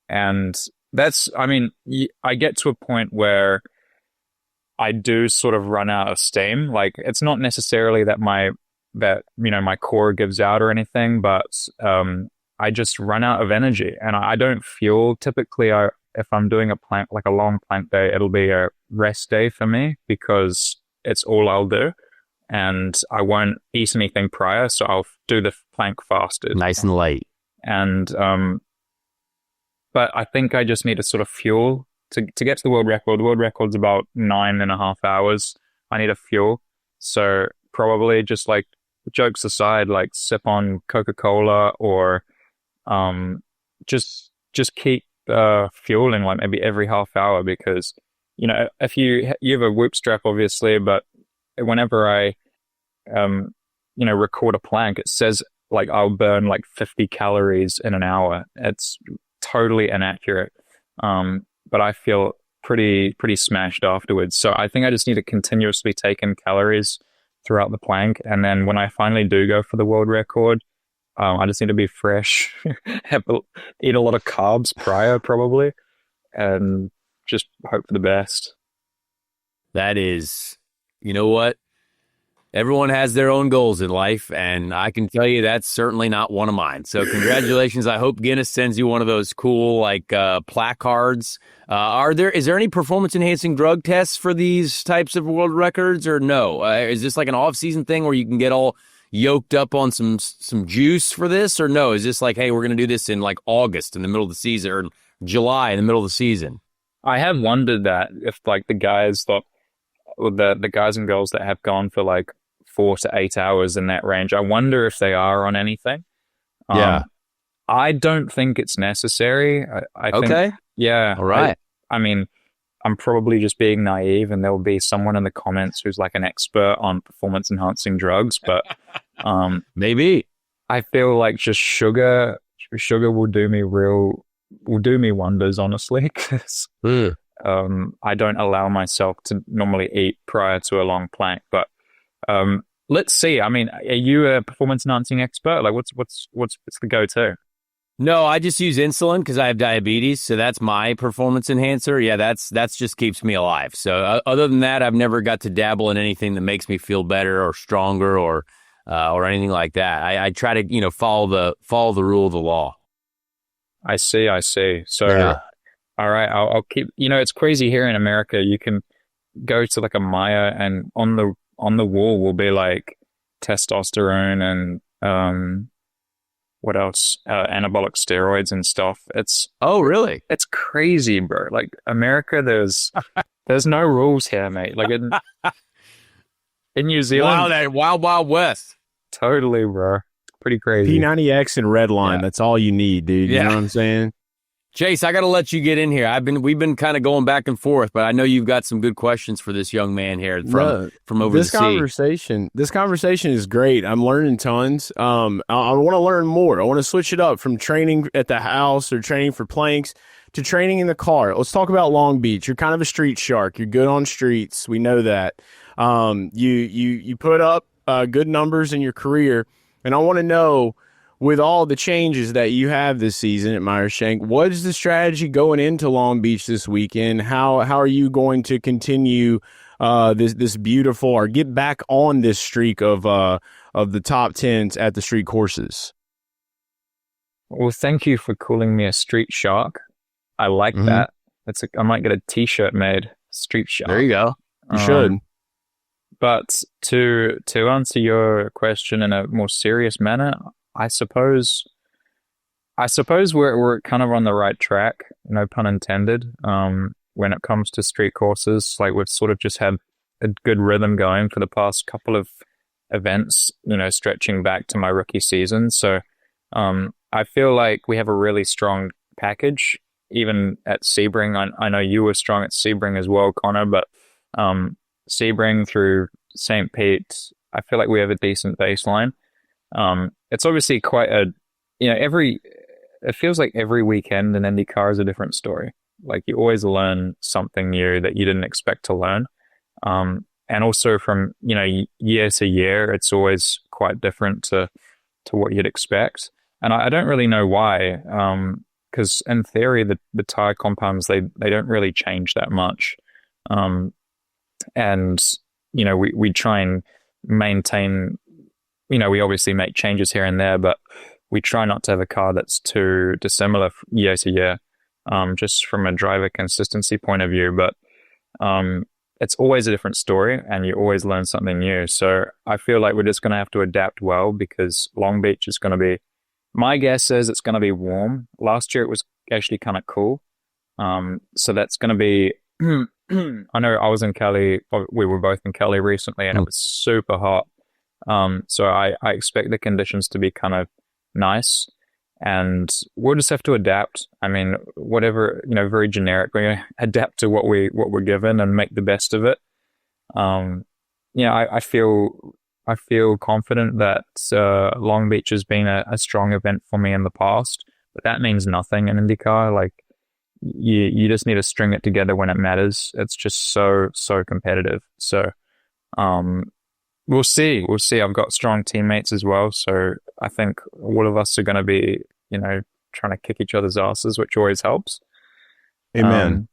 And I get to a point where I do sort of run out of steam. Like, it's not necessarily that my core gives out or anything, but I just run out of energy, and I don't fuel. Typically, if I'm doing a plank, like a long plank day, it'll be a rest day for me because it's all I'll do. and I won't eat anything prior, so I'll do the plank fasted. Nice and light. And but I think I just need to sort of fuel to get to the world record. The world record's about 9.5 hours. I need a fuel, so probably just like, jokes aside, like sip on Coca-Cola or just keep fueling like maybe every half hour, because if you have a whoop strap obviously, but whenever I record a plank, it says like I'll burn like 50 calories in an hour. It's totally inaccurate, but I feel pretty smashed afterwards. So I think I just need to continuously take in calories throughout the plank, and then when I finally do go for the world record, I just need to be fresh, eat a lot of carbs prior probably, and just hope for the best. That is, you know what? Everyone has their own goals in life, and I can tell you that's certainly not one of mine. So congratulations. I hope Guinness sends you one of those cool like placards. Is there any performance enhancing drug tests for these types of world records, or no? Is this like an off-season thing where you can get all yoked up on some juice for this, or no? Is this like, hey, we're going to do this in like August in the middle of the season, or July in the middle of the season? I have wondered that if like the guys the guys and girls that have gone for like 4 to 8 hours in that range, I wonder if they are on anything. Yeah. I don't think it's necessary. I okay. think, yeah. All right. I mean, I'm probably just being naive, and there'll be someone in the comments who's like an expert on performance enhancing drugs, but maybe. I feel like just sugar will do me wonders, honestly, because I don't allow myself to normally eat prior to a long plank. But let's see. I mean, are you a performance enhancing expert? Like, what's the go-to? No, I just use insulin because I have diabetes, so that's my performance enhancer. Yeah, that's just keeps me alive. So other than that, I've never got to dabble in anything that makes me feel better or stronger or anything like that. I try to follow the rule of the law. I see. So, yeah. All right, I'll keep. It's crazy here in America. You can go to like a Maya, and on the wall will be like testosterone and what else? Anabolic steroids and stuff. Oh, really? It's crazy, bro. Like America, there's no rules here, mate. Like in New Zealand, wow, that wild west. Totally, bro. Pretty crazy. P90X and Redline. Yeah. That's all you need, dude. You know what I'm saying? Chase, I got to let you get in here. We've been kind of going back and forth, but I know you've got some good questions for this young man here from over the sea. This conversation is great. I'm learning tons. I want to learn more. I want to switch it up from training at the house or training for planks to training in the car. Let's talk about Long Beach. You're kind of a street shark. You're good on streets. We know that. You put up good numbers in your career, and I want to know, with all the changes that you have this season at Meyershank, what is the strategy going into Long Beach this weekend? How are you going to continue this beautiful, or get back on this streak of the top 10s at the street courses? Well, thank you for calling me a street shark. I like that. I might get a T-shirt made, street shark. There you go. You should. But to answer your question in a more serious manner, I suppose we're kind of on the right track, no pun intended, when it comes to street courses. Like, we've sort of just had a good rhythm going for the past couple of events, stretching back to my rookie season. So I feel like we have a really strong package, even at Sebring. I know you were strong at Sebring as well, Connor, but Sebring through St. Pete, I feel like we have a decent baseline. It's obviously quite it feels like every weekend in IndyCar is a different story. Like, you always learn something new that you didn't expect to learn. And also from, year to year, it's always quite different to what you'd expect. And I don't really know why, because in theory, the tire compounds, they don't really change that much. And, we try and maintain, we obviously make changes here and there, but we try not to have a car that's too dissimilar year to year, just from a driver consistency point of view. But it's always a different story, and you always learn something new. So I feel like we're just going to have to adapt well, because Long Beach is going to be, my guess is it's going to be warm. Last year it was actually kind of cool. So that's going to be, I know I was in Cali, we were both in Cali recently, and it was super hot. So I expect the conditions to be kind of nice, and we'll just have to adapt. I mean, whatever, very generic, we're going to adapt to what we're given and make the best of it. I feel confident that Long Beach has been a strong event for me in the past, but that means nothing in IndyCar. Like, you just need to string it together when it matters. It's just so competitive. So we'll see. I've got strong teammates as well, so I think all of us are going to be, trying to kick each other's asses, which always helps. Amen.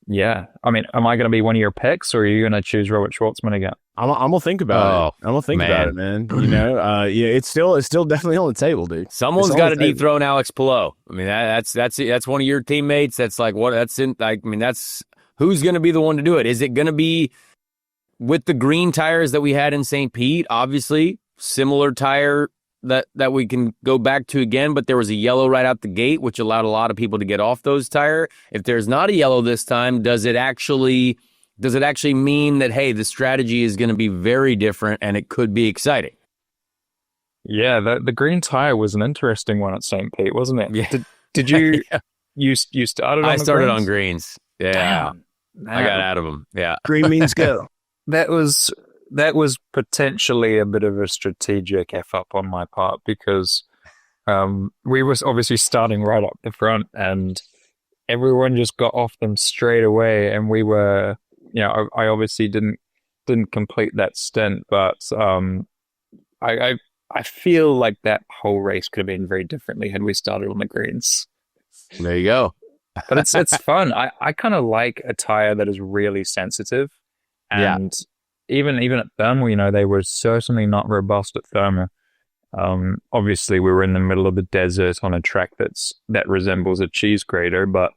Yeah. I mean, am I going to be one of your picks, or are you going to choose Robert Schwartzman again? I'm gonna think about it. I'm gonna think about it, man. It's still definitely on the table, dude. Someone's got to dethrone Alex Palou. I mean, that's one of your teammates. That's like what that's in. Like, I mean, that's who's going to be the one to do it. Is it going to be with the green tires that we had in St. Pete? Obviously, similar tire that we can go back to again, but there was a yellow right out the gate, which allowed a lot of people to get off those tire. If there's not a yellow this time, does it actually mean that, hey, the strategy is going to be very different and it could be exciting? Yeah, the green tire was an interesting one at St. Pete, wasn't it? Yeah. Did you you started on I started greens? on greens. Yeah. Damn. I got out of them. Yeah. Green means go. That was potentially a bit of a strategic F up on my part, because we was obviously starting right up the front, and everyone just got off them straight away, and we were, I obviously didn't complete that stint, but I feel like that whole race could have been very differently had we started on the greens. There you go. But it's fun. I kind of like a tire that is really sensitive, and even at thermal, they were certainly not robust at thermal. Obviously, we were in the middle of the desert on a track that resembles a cheese grater, but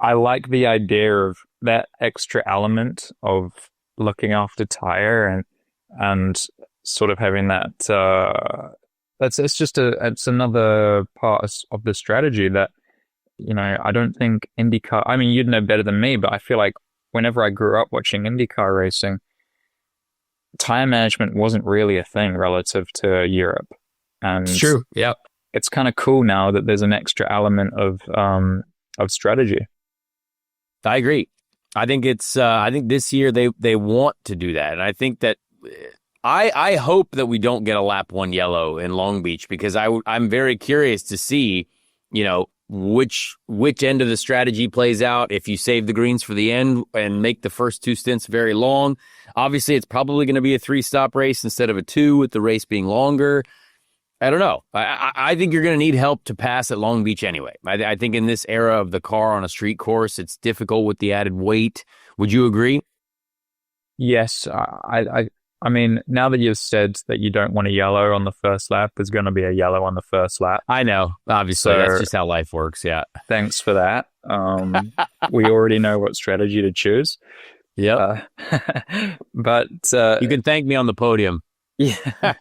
I like the idea of that extra element of looking after tire and sort of having that. It's another part of the strategy that, I don't think IndyCar. I mean, you'd know better than me, but I feel like whenever I grew up watching IndyCar racing, tire management wasn't really a thing relative to Europe. And It's true. Yeah. It's kind of cool now that there's an extra element of strategy. I agree. I think I think this year they want to do that. And I think that I hope that we don't get a lap one yellow in Long Beach, because I'm very curious to see, which end of the strategy plays out. If you save the greens for the end and make the first two stints very long, obviously it's probably going to be a 3-stop race instead of a 2, with the race being longer. I don't know. I think you're going to need help to pass at Long Beach anyway. I think in this era of the car on a street course, it's difficult with the added weight. Would you agree? Yes. I mean, now that you've said that you don't want a yellow on the first lap, there's going to be a yellow on the first lap. I know. Obviously, So- that's just how life works. Yeah. Thanks for that. We already know what strategy to choose. Yep. But You can thank me on the podium. yeah.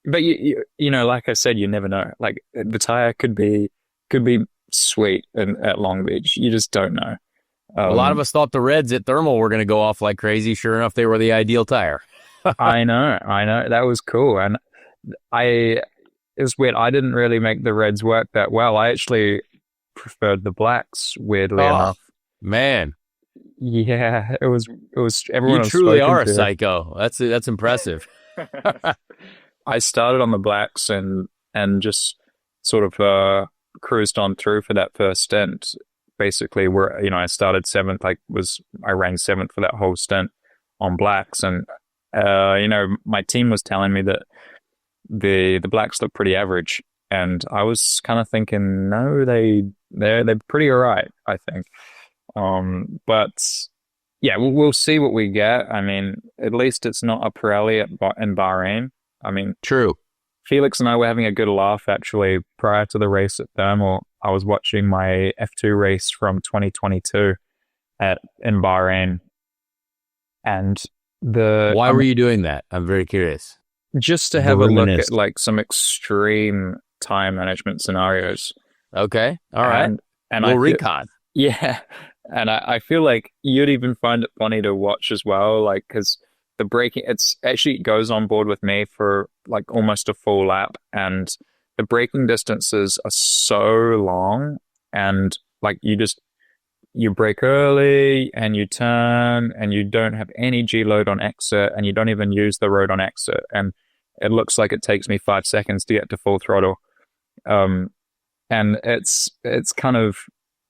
But you like I said, you never know. Like, the tire could be sweet at Long Beach. You just don't know. A lot of us thought the Reds at Thermal were going to go off like crazy. Sure enough, they were the ideal tire. I know. That was cool. And it was weird. I didn't really make the Reds work that well. I actually preferred the Blacks, weirdly enough. Man, Yeah, it was everyone. you I've truly spoken are a to. psycho. That's impressive. I started on the Blacks and just sort of cruised on through for that first stint. Basically, where I started 7th. I ran 7th for that whole stint on Blacks, and my team was telling me that the Blacks look pretty average, and I was kind of thinking, no, they're pretty alright, I think. But yeah, we'll see what we get. I mean, at least it's not a Pirelli in Bahrain. I mean, True. Felix and I were having a good laugh actually prior to the race at Thermal. I was watching my F2 race from 2022, in Bahrain. And why were you doing that? I'm very curious. Just to have a look at like some extreme time management scenarios. Okay. All right. And we'll recon. Yeah. And I feel like you'd even find it funny to watch as well, like, because the braking, it goes on board with me for like almost a full lap, and the braking distances are so long, and like you brake early and you turn and you don't have any G load on exit and you don't even use the road on exit, and it looks like it takes me 5 seconds to get to full throttle. And it's kind of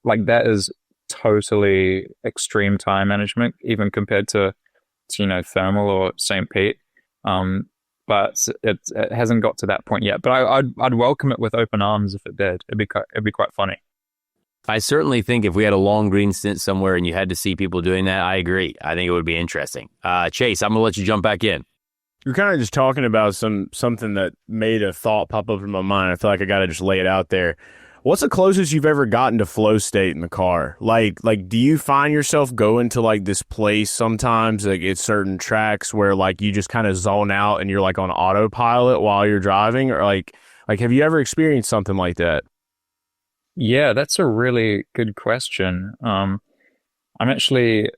like, that is totally extreme time management, even compared to thermal or St. Pete. But it hasn't got to that point yet. But I'd welcome it with open arms if it did. It'd be quite funny. I certainly think if we had a long green stint somewhere and you had to see people doing that, I agree. I think it would be interesting. Chase, I'm going to let you jump back in. You're kind of just talking about something that made a thought pop up in my mind. I feel like I got to just lay it out there. What's the closest you've ever gotten to flow state in the car? Like, do you find yourself going to like this place sometimes, like at certain tracks where like you just kind of zone out and you're like on autopilot while you're driving, or like have you ever experienced something like that? Yeah, that's a really good question. I'm actually,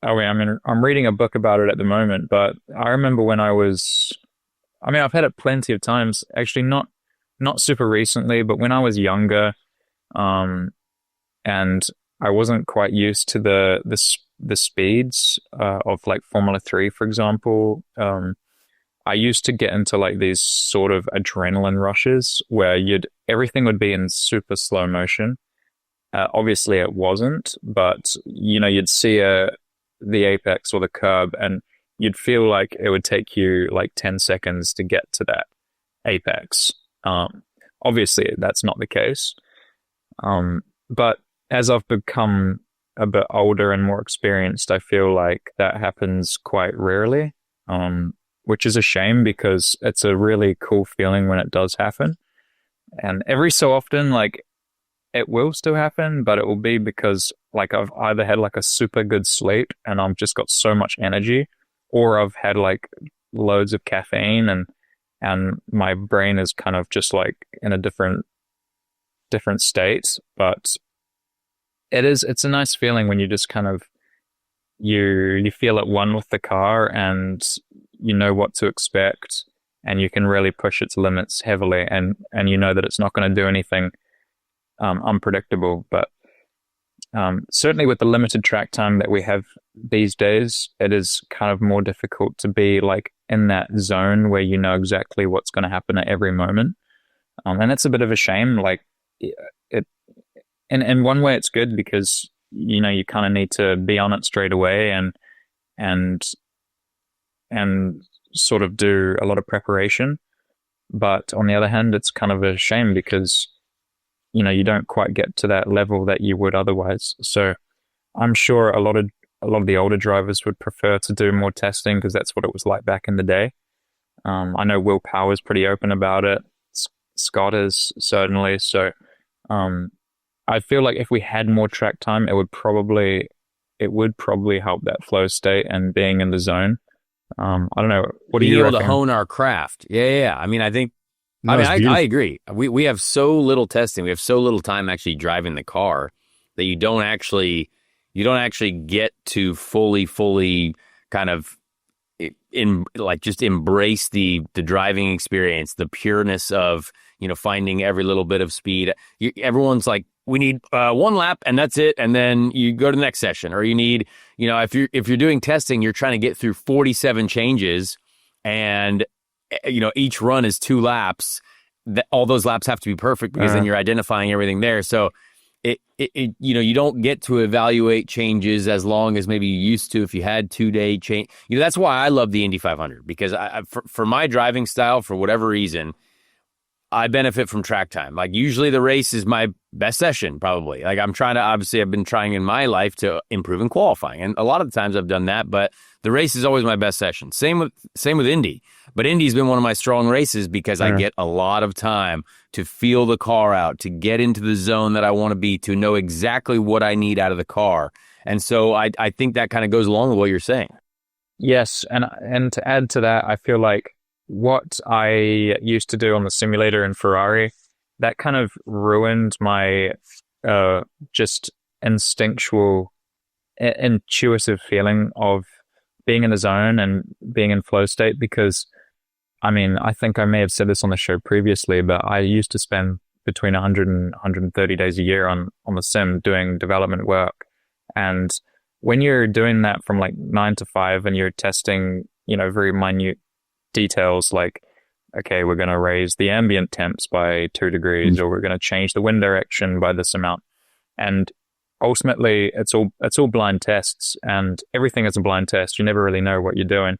I'm reading a book about it at the moment, but I remember when I've had it plenty of times, actually not super recently, but when I was younger, and I wasn't quite used to the speeds of like Formula 3, for example. I used to get into like these sort of adrenaline rushes where everything would be in super slow motion. Obviously it wasn't, but you'd see the apex or the curb, and you'd feel like it would take you like 10 seconds to get to that apex. Obviously that's not the case. But as I've become a bit older and more experienced, I feel like that happens quite rarely. Which is a shame, because it's a really cool feeling when it does happen. And every so often, like, it will still happen, but it will be because like I've either had like a super good sleep and I've just got so much energy, or I've had like loads of caffeine and my brain is kind of just like in a different state. But it's a nice feeling when you just kind of you feel at one with the car, and you know what to expect, and you can really push its limits heavily, and you know that it's not going to do anything unpredictable. But certainly with the limited track time that we have these days, it is kind of more difficult to be like in that zone where you know exactly what's going to happen at every moment. And it's a bit of a shame. Like in one way it's good, because you kind of need to be on it straight away and sort of do a lot of preparation. But on the other hand, it's kind of a shame because you don't quite get to that level that you would otherwise. So I'm sure a lot of the older drivers would prefer to do more testing, because that's what it was like back in the day. I know Will Power's pretty open about it. Scott is certainly. So I feel like if we had more track time, it would probably help that flow state and being in the zone. I don't know. What do you reckon? Able to hone our craft. Yeah. I mean, I agree. We have so little testing. We have so little time actually driving the car that you don't actually get to fully kind of just embrace the driving experience, the pureness of finding every little bit of speed. Everyone's like, we need one lap and that's it, and then you go to the next session. Or you need, if you're doing testing, you're trying to get through 47 changes, and each run is 2 laps. All those laps have to be perfect, because then you're identifying everything there. So you don't get to evaluate changes as long as maybe you used to if you had 2-day change. That's why I love the Indy 500, because for my driving style, for whatever reason, I benefit from track time. Like, usually the race is my best session, probably. Like, I've been trying in my life to improve in qualifying, and a lot of the times I've done that, but the race is always my best session. Same with Indy. But Indy's been one of my strong races because I get a lot of time to feel the car out, to get into the zone that I want to be, to know exactly what I need out of the car. And so I think that kind of goes along with what you're saying. Yes, and to add to that, I feel like what I used to do on the simulator in Ferrari, that kind of ruined my just instinctual, intuitive feeling of being in the zone and being in flow state. Because, I mean, I think I may have said this on the show previously, but I used to spend between 100 and 130 days a year on the sim doing development work. And when you're doing that from like 9 to 5 and you're testing, very minute details like, okay, we're going to raise the ambient temps by 2 degrees, or we're going to change the wind direction by this amount. And ultimately, it's all blind tests, and everything is a blind test. You never really know what you're doing.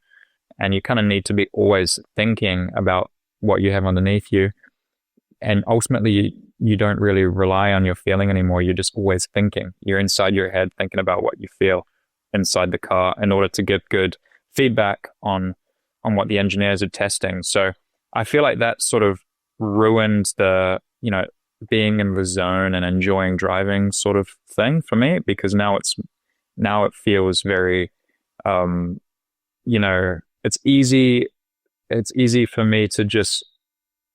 And you kind of need to be always thinking about what you have underneath you. And ultimately, you don't really rely on your feeling anymore. You're just always thinking. You're inside your head thinking about what you feel inside the car in order to get good feedback on what the engineers are testing. So I feel like that sort of ruined the, being in the zone and enjoying driving sort of thing for me, because now it feels very, it's easy for me to just,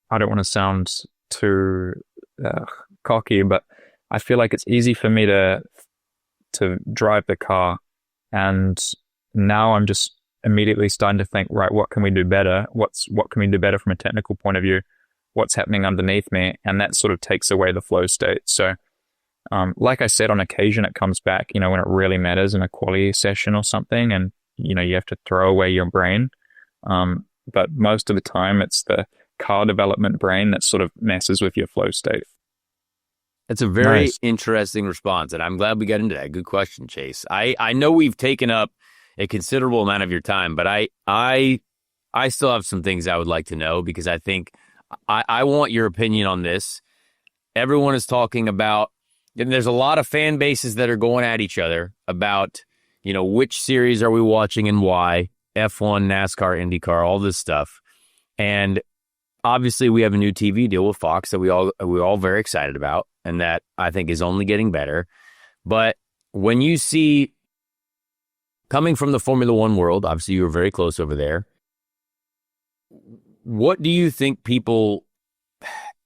I don't want to sound too cocky, but I feel like it's easy for me to drive the car, and now I'm just immediately starting to think, right, what can we do better? What can we do better from a technical point of view? What's happening underneath me? And that sort of takes away the flow state. So, like I said, on occasion it comes back, when it really matters in a quality session or something, and you have to throw away your brain. But most of the time, it's the car development brain that sort of messes with your flow state. That's a very Nice. interesting response, and I'm glad we got into that. Good question, Chase. I know we've taken up a considerable amount of your time, but I still have some things I would like to know, because I think I want your opinion on this. Everyone is talking about, and there's a lot of fan bases that are going at each other about, which series are we watching and why, F1, NASCAR, IndyCar, all this stuff. And obviously we have a new TV deal with Fox that we're all very excited about, and that I think is only getting better. But when you see, coming from the Formula One world, obviously you were very close over there, what do you think people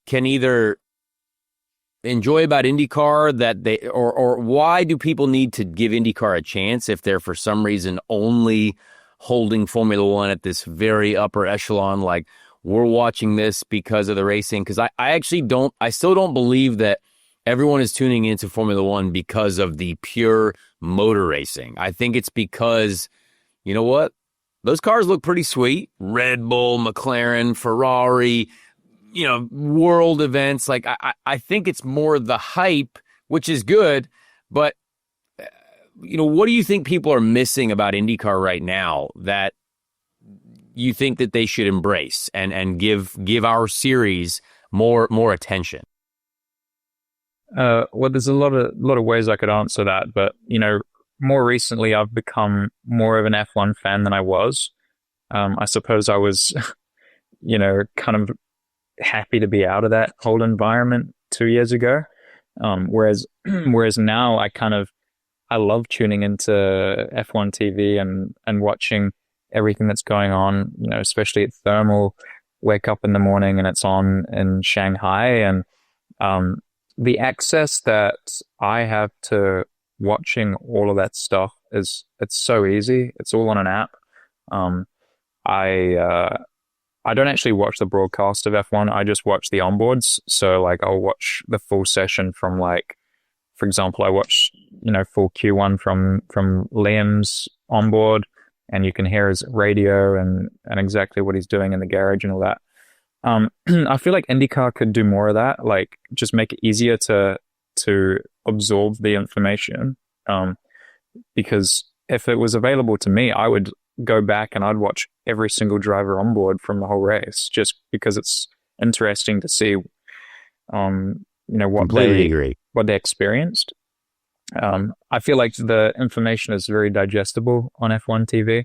can either enjoy about IndyCar that they, or why do people need to give IndyCar a chance if they're for some reason only holding Formula One at this very upper echelon? Like, we're watching this because of the racing. Because I still don't believe that everyone is tuning into Formula One because of the pure motor racing. I think it's because, you know what? Those cars look pretty sweet. Red Bull, McLaren, Ferrari, world events. Like, I think it's more the hype, which is good. But, what do you think people are missing about IndyCar right now that you think that they should embrace and give our series more attention? Well, there's a lot of ways I could answer that, but more recently I've become more of an F1 fan than I was. I suppose I was, kind of happy to be out of that whole environment 2 years ago. Whereas now I love tuning into F1 TV and watching everything that's going on, especially at Thermal. Wake up in the morning and it's on in Shanghai, and the access that I have to watching all of that stuff it's so easy. It's all on an app. I don't actually watch the broadcast of F1. I just watch the onboards. So like I'll watch the full session from, like, for example, I watched full Q1 from Liam's onboard, and you can hear his radio and exactly what he's doing in the garage and all that. I feel like IndyCar could do more of that, like just make it easier to absorb the information. Because if it was available to me, I would go back and I'd watch every single driver on board from the whole race, just because it's interesting to see, what they experienced. I feel like the information is very digestible on F1 TV.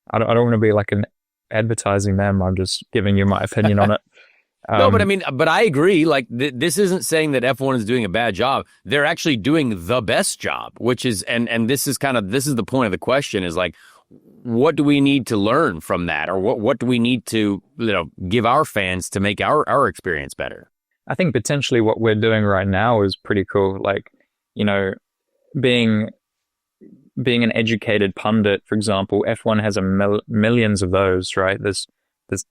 I don't want to be like an advertising them. I'm just giving you my opinion on it. No, but I mean, but I agree. Like, this isn't saying that F1 is doing a bad job. They're actually doing the best job, which is, and this is the point of the question is like, what do we need to learn from that? Or what do we need to, give our fans to make our experience better? I think potentially what we're doing right now is pretty cool. Like, being an educated pundit, for example, F1 has millions of those, right?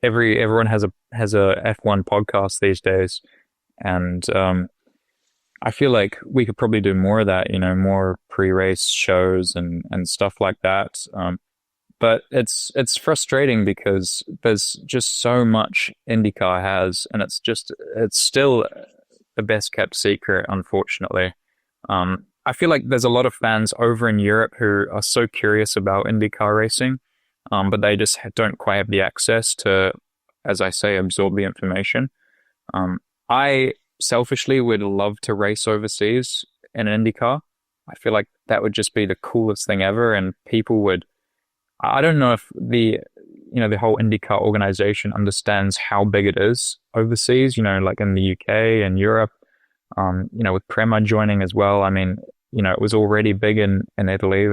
Everyone has a F1 podcast these days, and I feel like we could probably do more of that, more pre-race shows and stuff like that. But it's frustrating because there's just so much IndyCar has, and it's still the best kept secret, unfortunately. I feel like there's a lot of fans over in Europe who are so curious about IndyCar racing, but they just don't quite have the access to, as I say, absorb the information. I selfishly would love to race overseas in an IndyCar. I feel like that would just be the coolest thing ever, and people would. I don't know if the whole IndyCar organization understands how big it is overseas. Like in the UK and Europe. With Prema joining as well. I mean, it was already big in Italy.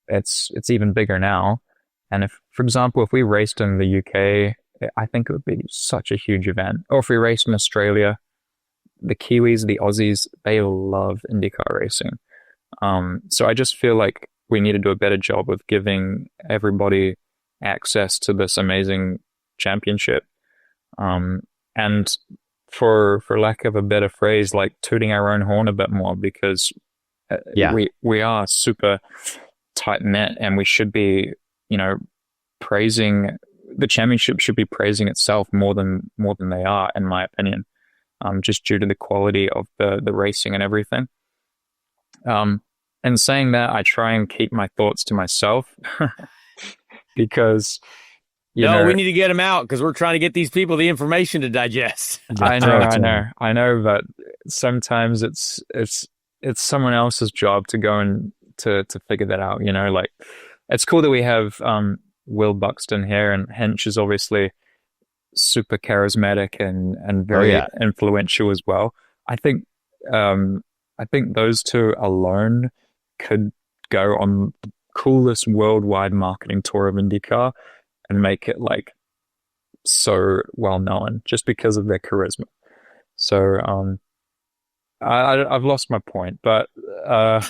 It's even bigger now. And if, for example, if we raced in the UK, I think it would be such a huge event. Or if we raced in Australia, the Kiwis, the Aussies, they love IndyCar racing. So I just feel like we need to do a better job of giving everybody access to this amazing championship. And for lack of a better phrase, like tooting our own horn a bit more, because we are super tight knit, and we should be, praising the championship should be praising itself more than they are, in my opinion, just due to the quality of the racing and everything. And saying that, I try and keep my thoughts to myself because. We need to get them out because we're trying to get these people the information to digest. I know, but sometimes it's someone else's job to go and to figure that out. Like it's cool that we have Will Buxton here, and Hench is obviously super charismatic and very influential as well. I think those two alone could go on the coolest worldwide marketing tour of IndyCar and make it like so well known just because of their charisma. So I've lost my point, but no,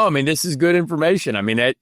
I mean, this is good information. I mean,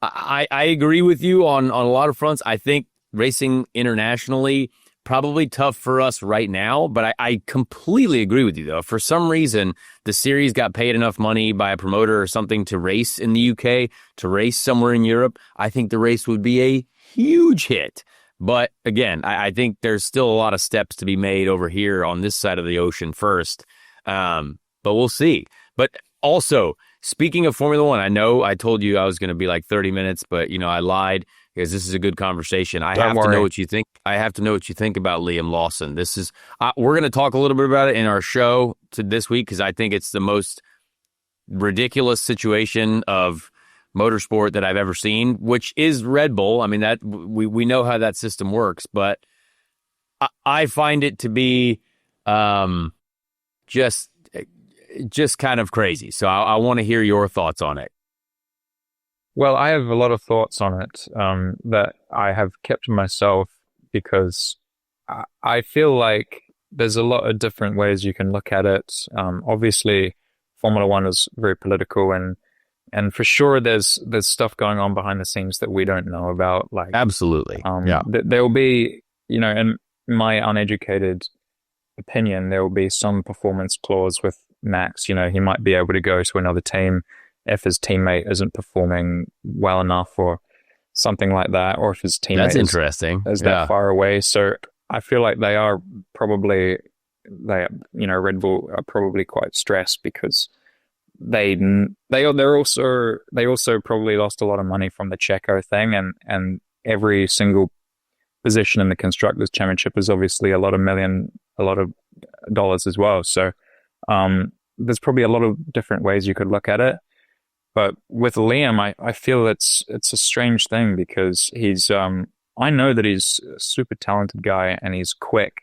I agree with you on a lot of fronts. I think racing internationally probably tough for us right now, but I completely agree with you though. For some reason, the series got paid enough money by a promoter or something to race in the UK, to race somewhere in Europe. I think the race would be a huge hit. But again, I think there's still a lot of steps to be made over here on this side of the ocean first. But we'll see. But also, speaking of Formula One, I know I told you I was going to be like 30 minutes, but I lied. Because this is a good conversation. I have to know what you think. I have to know what you think about Liam Lawson. This is we're going to talk a little bit about it in our show this week because I think it's the most ridiculous situation of motorsport that I've ever seen, which is Red Bull. I mean, that we know how that system works, but I find it to be just kind of crazy. So I want to hear your thoughts on it. Well, I have a lot of thoughts on it that I have kept to myself because I feel like there's a lot of different ways you can look at it. Obviously, Formula One is very political, and for sure there's stuff going on behind the scenes that we don't know about. Like absolutely, there will be, in my uneducated opinion, there will be some performance clause with Max. He might be able to go to another team if his teammate isn't performing well enough or something like that, or if his teammate is that far away. So I feel like they are probably, Red Bull are probably quite stressed because they also probably lost a lot of money from the Checo thing, and every single position in the Constructors' Championship is obviously a lot of dollars as well. So there's probably a lot of different ways you could look at it. But with Liam, I feel it's a strange thing because he's on I know that he's a super talented guy and he's quick.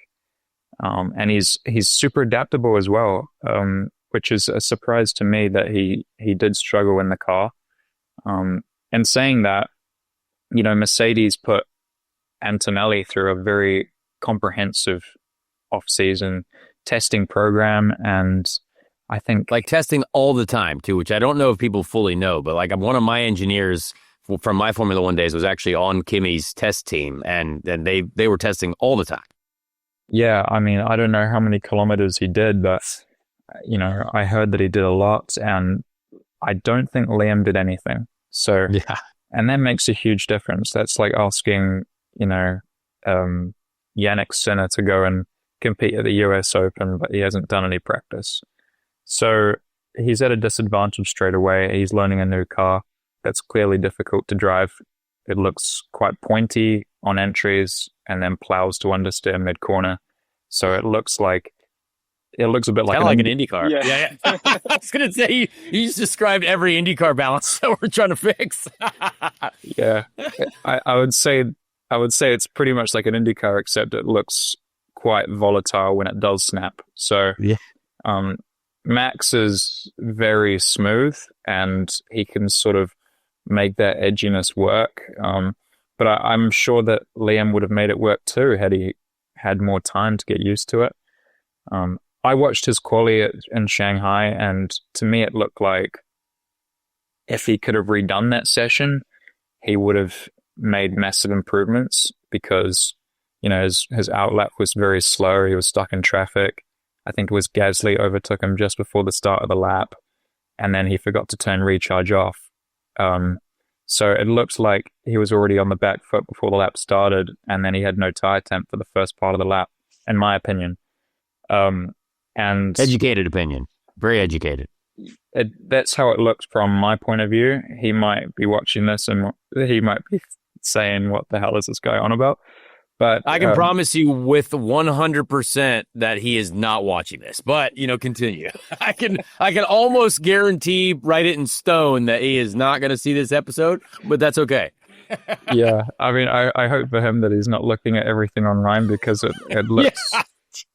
And he's super adaptable as well, which is a surprise to me that he did struggle in the car. And saying that, Mercedes put Antonelli through a very comprehensive off-season testing program, and I think like testing all the time too, which I don't know if people fully know, but like one of my engineers from my Formula One days was actually on Kimi's test team, and they were testing all the time. Yeah, I mean, I don't know how many kilometers he did, but, I heard that he did a lot, and I don't think Liam did anything. So, yeah. And that makes a huge difference. That's like asking, Yannick Sinner to go and compete at the US Open, but he hasn't done any practice. So he's at a disadvantage straight away. He's learning a new car that's clearly difficult to drive. It looks quite pointy on entries and then plows to understeer mid-corner. So it looks a bit like an IndyCar. Yeah. I was going to say, you just described every IndyCar balance that we're trying to fix. Yeah. I would say it's pretty much like an IndyCar, except it looks quite volatile when it does snap. So Max is very smooth and he can sort of make that edginess work. But I'm sure that Liam would have made it work too had he had more time to get used to it. I watched his quali in Shanghai, and to me it looked like if he could have redone that session, he would have made massive improvements because, his outlap was very slow. He was stuck in traffic. I think it was Gasly overtook him just before the start of the lap, and then he forgot to turn recharge off. So it looked like he was already on the back foot before the lap started, and then he had no tire temp for the first part of the lap, in my opinion. And educated opinion, very educated. That's how it looked from my point of view. He might be watching this and he might be saying, "What the hell is this guy on about?" But I can promise you with 100% that he is not watching this. But continue. I can almost guarantee, write it in stone, that he is not going to see this episode. But that's okay. Yeah, I mean, I hope for him that he's not looking at everything online because it looks. Yeah.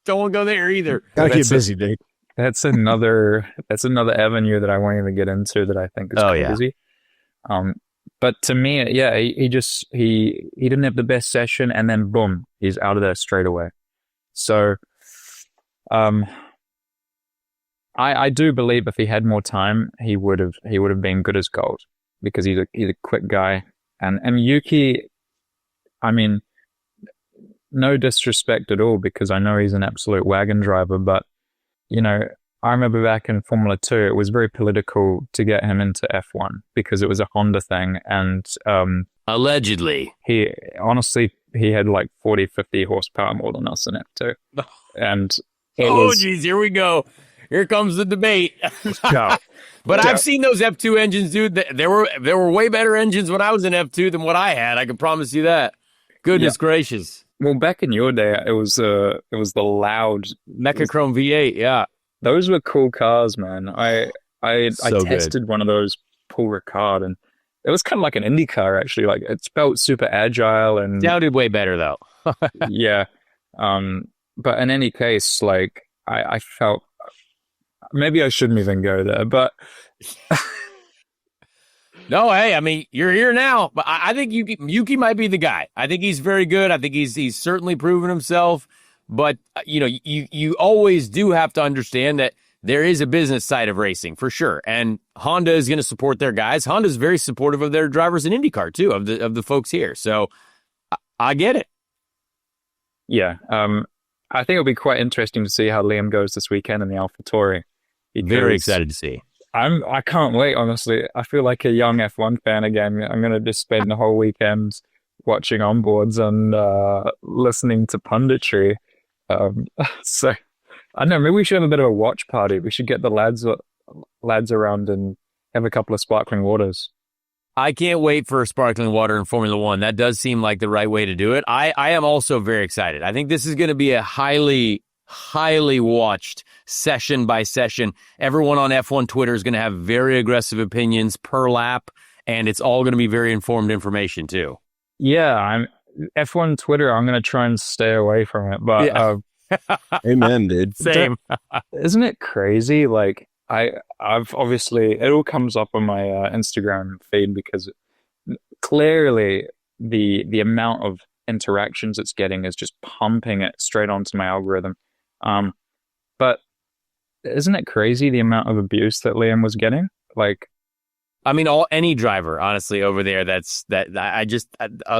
Don't go there either. Gotta get busy, dude. That's another avenue that I won't even get into that I think is crazy. But to me, he didn't have the best session, and then boom, he's out of there straight away. So, I do believe if he had more time, he would have been good as gold because he's a quick guy, and Yuki, I mean, no disrespect at all because I know he's an absolute wagon driver, but I remember back in Formula 2, it was very political to get him into F1 because it was a Honda thing. And allegedly, he had like 40, 50 horsepower more than us in F2. And geez, here we go. Here comes the debate. But I've seen those F2 engines, dude. There were way better engines when I was in F2 than what I had. I can promise you that. Goodness gracious. Well, back in your day, it was the loud Mechachrome V8. Yeah. Those were cool cars, man. I tested one of those Paul Ricard, and it was kind of like an IndyCar, actually. Like it felt super agile and sounded way better though. Yeah. But in any case, like I felt maybe I shouldn't even go there, but no, hey, I mean, you're here now, but I think Yuki might be the guy. I think he's very good. I think he's certainly proven himself. But, you always do have to understand that there is a business side of racing for sure. And Honda is going to support their guys. Honda's very supportive of their drivers in IndyCar too, of the folks here. So I get it. Yeah. I think it'll be quite interesting to see how Liam goes this weekend in the AlphaTauri. Very excited to see. I can't wait, honestly. I feel like a young F1 fan again. I'm going to just spend the whole weekend watching onboards and listening to punditry. So I don't know, maybe we should have a bit of a watch party. We should get the lads around and have a couple of sparkling waters. I can't wait for sparkling water in Formula One. That does seem like the right way to do it. I am also very excited. I think this is going to be a highly watched session by session. Everyone on F1 Twitter is going to have very aggressive opinions per lap, and it's all going to be very informed information too. Yeah, F1 Twitter, I'm going to try and stay away from it. But Yeah. Amen, dude. Same. isn't it crazy? Like I've obviously, it all comes up on my Instagram feed because clearly the amount of interactions it's getting is just pumping it straight onto my algorithm. But isn't it crazy the amount of abuse that Liam was getting? Like, I mean, any driver, honestly, over there.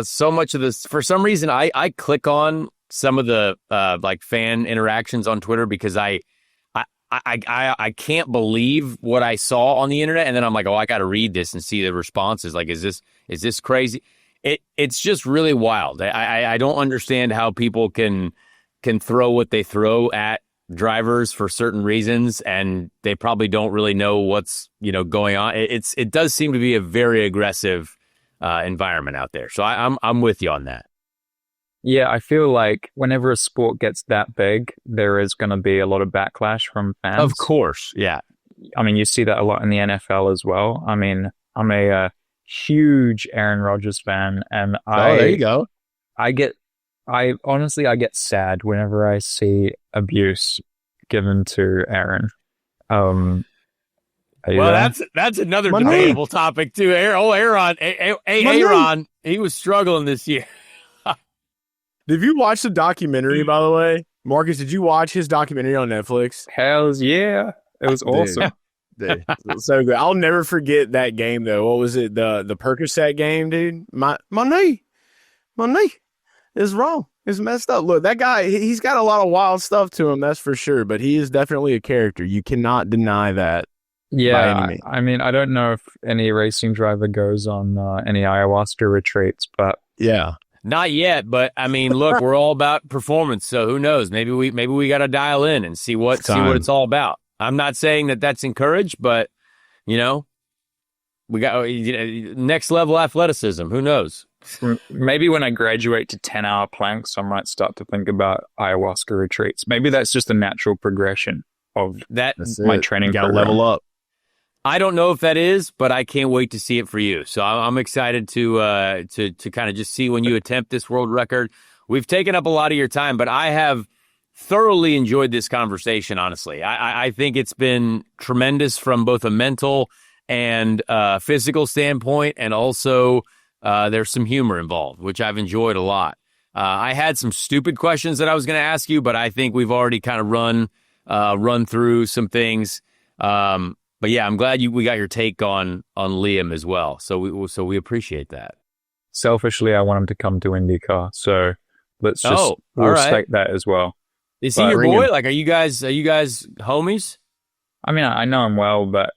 So much of this, for some reason, I click on some of the like fan interactions on Twitter because I can't believe what I saw on the internet, and then I'm like, oh, I got to read this and see the responses. Like, is this crazy? It's just really wild. I don't understand how people can throw what they throw at drivers for certain reasons, and they probably don't really know what's going on. It does seem to be a very aggressive environment out there. So I'm with you on that. yeah, I feel like whenever a sport gets that big, there is going to be a lot of backlash from fans. Of course, yeah. I mean, you see that a lot in the NFL as well. I mean, I'm a huge Aaron Rodgers fan, and there you go. I honestly get sad whenever I see abuse given to Aaron. Well, that's another debatable topic too. Aaron, Aaron, he was struggling this year. Did you watch the documentary, by the way? Marcus, did you watch his documentary on Netflix? Hells yeah. It was awesome. Dude, so good. I'll never forget that game, though. What was it? The Percocet game, dude? My knee is wrong. It's messed up. Look, that guy, he's got a lot of wild stuff to him, that's for sure, but he is definitely a character. You cannot deny that. Yeah, I mean, I don't know if any racing driver goes on any ayahuasca retreats, but yeah. Not yet, but I mean, look, we're all about performance, so who knows? Maybe we got to dial in and see what it's all about. I'm not saying that that's encouraged, but we got next level athleticism. Who knows? Maybe when I graduate to 10-hour planks, I might start to think about ayahuasca retreats. Maybe that's just a natural progression of my training. You got to level up. I don't know if that is, but I can't wait to see it for you. So I'm excited to kind of just see when you attempt this world record. We've taken up a lot of your time, but I have thoroughly enjoyed this conversation, honestly. I think it's been tremendous from both a mental and physical standpoint, and also there's some humor involved, which I've enjoyed a lot. I had some stupid questions that I was going to ask you, but I think we've already kind of run through some things. But yeah, I'm glad we got your take on Liam as well. So we appreciate that. Selfishly, I want him to come to IndyCar. So let's just respect that as well. Is he your boy? Like, are you guys homies? I mean, I know him well, but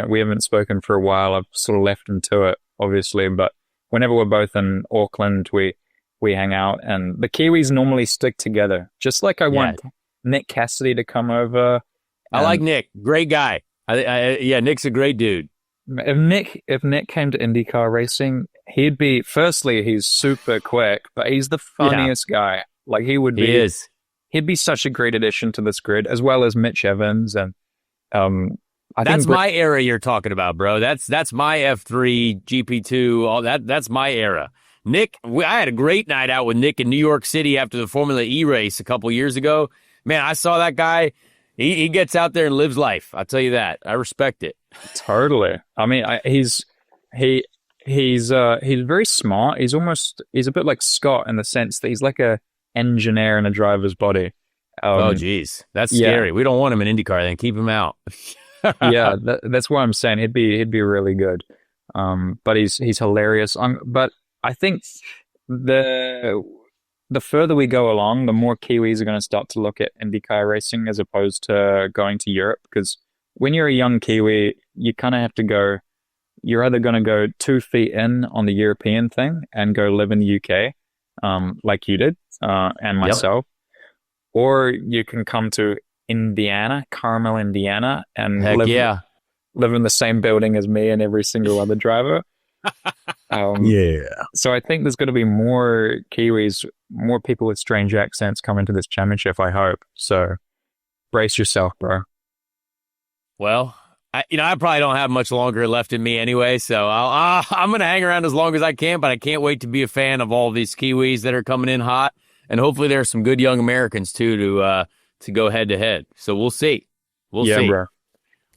we haven't spoken for a while. I've sort of left him to it, obviously. But whenever we're both in Auckland, we hang out, and the Kiwis normally stick together. Just like I want Nick Cassidy to come over. I like Nick, great guy. Nick's a great dude. If Nick came to IndyCar racing, he'd be, firstly, he's super quick, but he's the funniest guy. Like, he'd be such a great addition to this grid, as well as Mitch Evans. And that's my era you're talking about, bro. That's my F3, GP2, all that. That's my era. Nick, I had a great night out with Nick in New York City after the Formula E race a couple years ago. Man, I saw that guy. He gets out there and lives life. I'll tell you that. I respect it. Totally. I mean, he's very smart. He's a bit like Scott in the sense that he's like a engineer in a driver's body. Oh, geez, that's scary. We don't want him in IndyCar. Then keep him out. Yeah, that's what I'm saying. He'd be really good. But he's hilarious. But I think the further we go along, the more Kiwis are going to start to look at IndyCar racing as opposed to going to Europe. Because when you're a young Kiwi, you kind of have to go, you're either going to go 2 feet in on the European thing and go live in the UK, like you did, and myself, or you can come to Carmel, Indiana, and live in the same building as me and every single other driver. So I think there's going to be more Kiwis, more people with strange accents coming to this championship, I hope. So brace yourself, bro. Well, I probably don't have much longer left in me anyway, so I'm going to hang around as long as I can, but I can't wait to be a fan of all these Kiwis that are coming in hot, and hopefully there are some good young Americans, too, to go head-to-head. So we'll see. We'll see. Bro.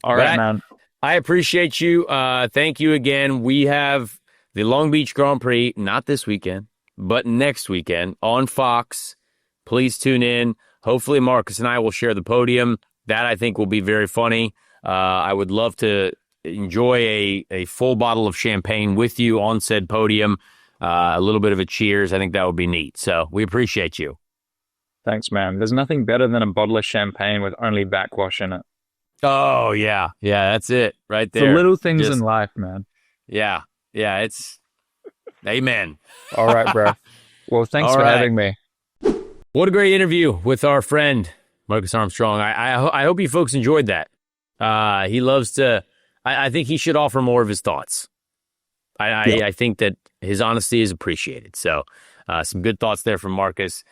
All right, man. I appreciate you. Thank you again. We have the Long Beach Grand Prix, not this weekend, but next weekend on Fox. Please tune in. Hopefully Marcus and I will share the podium. That, I think, will be very funny. I would love to enjoy a full bottle of champagne with you on said podium. A little bit of a cheers. I think that would be neat. So we appreciate you. Thanks, man. There's nothing better than a bottle of champagne with only backwash in it. Oh, yeah. Yeah, that's it right there. The little things in life, man. Yeah. Yeah, it's... Amen. All right, bro. Well, thanks for having me. What a great interview with our friend, Marcus Armstrong. I hope you folks enjoyed that. He loves to... I think he should offer more of his thoughts. I think that his honesty is appreciated. So, some good thoughts there from Marcus.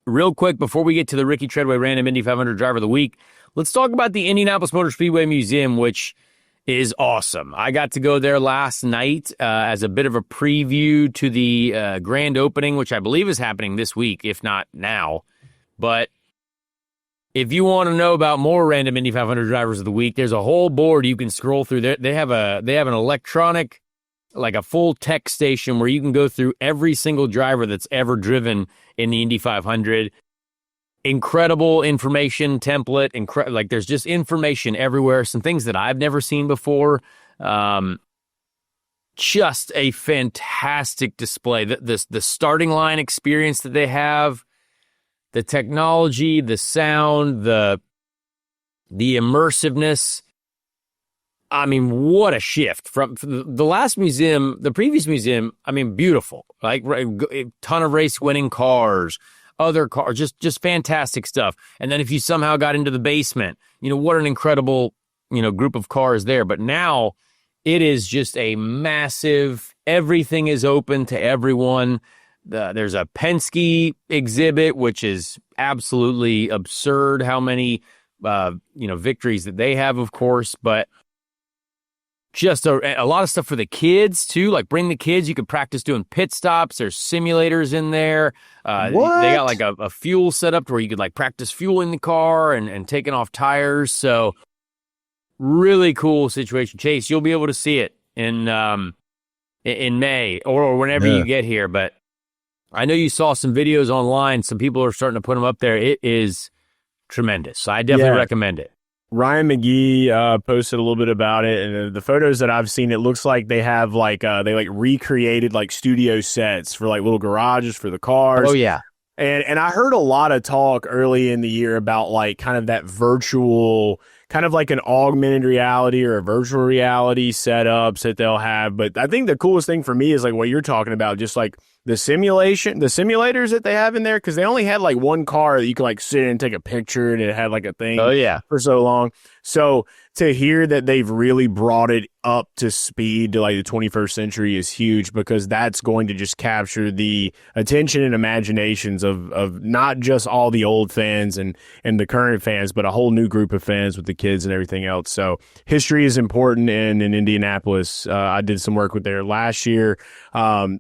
Real quick, before we get to the Ricky Treadway Random Indy 500 Driver of the Week, let's talk about the Indianapolis Motor Speedway Museum, which is awesome. I got to go there last night as a bit of a preview to the grand opening, which I believe is happening this week, if not now. But if you want to know about more random Indy 500 drivers of the week, there's a whole board you can scroll through. They have an electronic, like a full tech station where you can go through every single driver that's ever driven in the Indy 500. Incredible information template. Like there's just information everywhere. Some things that I've never seen before. Just a fantastic display. The starting line experience that they have. The technology, the sound, the immersiveness. I mean, what a shift from the last museum, the previous museum. I mean, beautiful, like a ton of race winning cars, other cars, just fantastic stuff. And then if you somehow got into the basement, what an incredible, group of cars there. But now it is just a massive, everything is open to everyone. There's a Penske exhibit, which is absolutely absurd how many, victories that they have, of course, but just a lot of stuff for the kids too. Like bring the kids, you could practice doing pit stops. There's simulators in there. They got like a fuel setup where you could like practice fueling the car and taking off tires. So really cool situation. Chase, you'll be able to see it in May or whenever you get here, but I know you saw some videos online. Some people are starting to put them up there. It is tremendous. So I definitely recommend it. Ryan McGee posted a little bit about it, and the photos that I've seen, it looks like they have they recreated like studio sets for like little garages for the cars. Oh yeah. And I heard a lot of talk early in the year about like kind of that virtual, kind of like an augmented reality or a virtual reality setups that they'll have. But I think the coolest thing for me is like what you're talking about, just like the simulators that they have in there, because they only had like one car that you could like sit in and take a picture, and it had like a thing for so long. So to hear that they've really brought it up to speed to like the 21st century is huge, because that's going to just capture the attention and imaginations of not just all the old fans and the current fans, but a whole new group of fans with the kids and everything else. So history is important in Indianapolis. I did some work with there last year.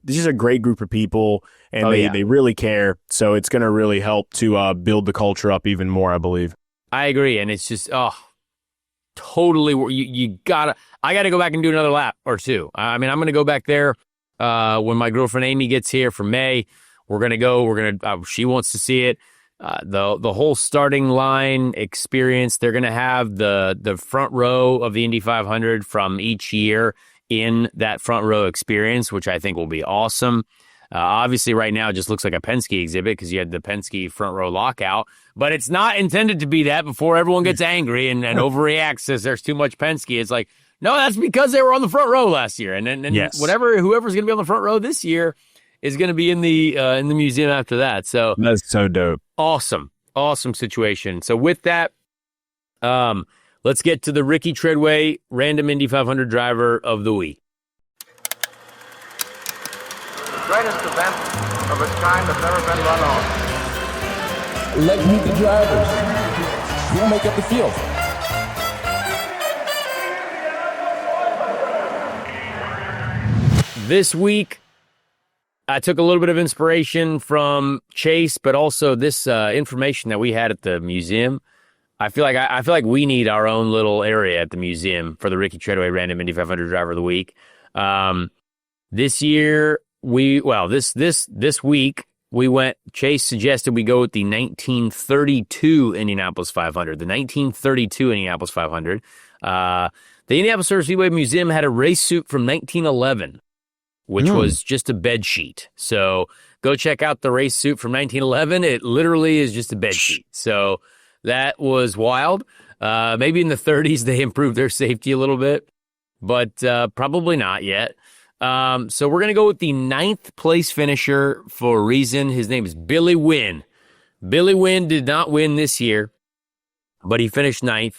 This is a great group of people, and they really care. So it's going to really help to build the culture up even more, I believe. I agree. And it's just, totally. I gotta go back and do another lap or two. I mean, I'm going to go back there when my girlfriend Amy gets here for May. We're going to go. She wants to see it. The whole starting line experience. They're going to have the front row of the Indy 500 from each year in that front row experience, which I think will be awesome. Obviously, right now it just looks like a Penske exhibit because you had the Penske front row lockout, but it's not intended to be that. Before everyone gets angry and overreacts, says there's too much Penske. It's like, no, that's because they were on the front row last year, and whoever's going to be on the front row this year is going to be in the museum after that. So that's so dope. Awesome situation. So with that, let's get to the Ricky Treadway Random Indy 500 Driver of the Week. Greatest event of its kind that's ever been run on. Let's meet the drivers. Who will make up the field? This week, I took a little bit of inspiration from Chase, but also this information that we had at the museum. I feel like we need our own little area at the museum for the Ricky Treadway Random Indy 500 Driver of the Week. This year, this week, we went, Chase suggested we go with the 1932 Indianapolis 500. The 1932 Indianapolis 500. The Indianapolis Motor Speedway Museum had a race suit from 1911, which was just a bed sheet. So go check out the race suit from 1911. It literally is just a bed sheet. So that was wild. Maybe in the 30s they improved their safety a little bit, but probably not yet. So we're going to go with the 9th place finisher for a reason. His name is Billy Wynn. Billy Wynn did not win this year, but he finished 9th.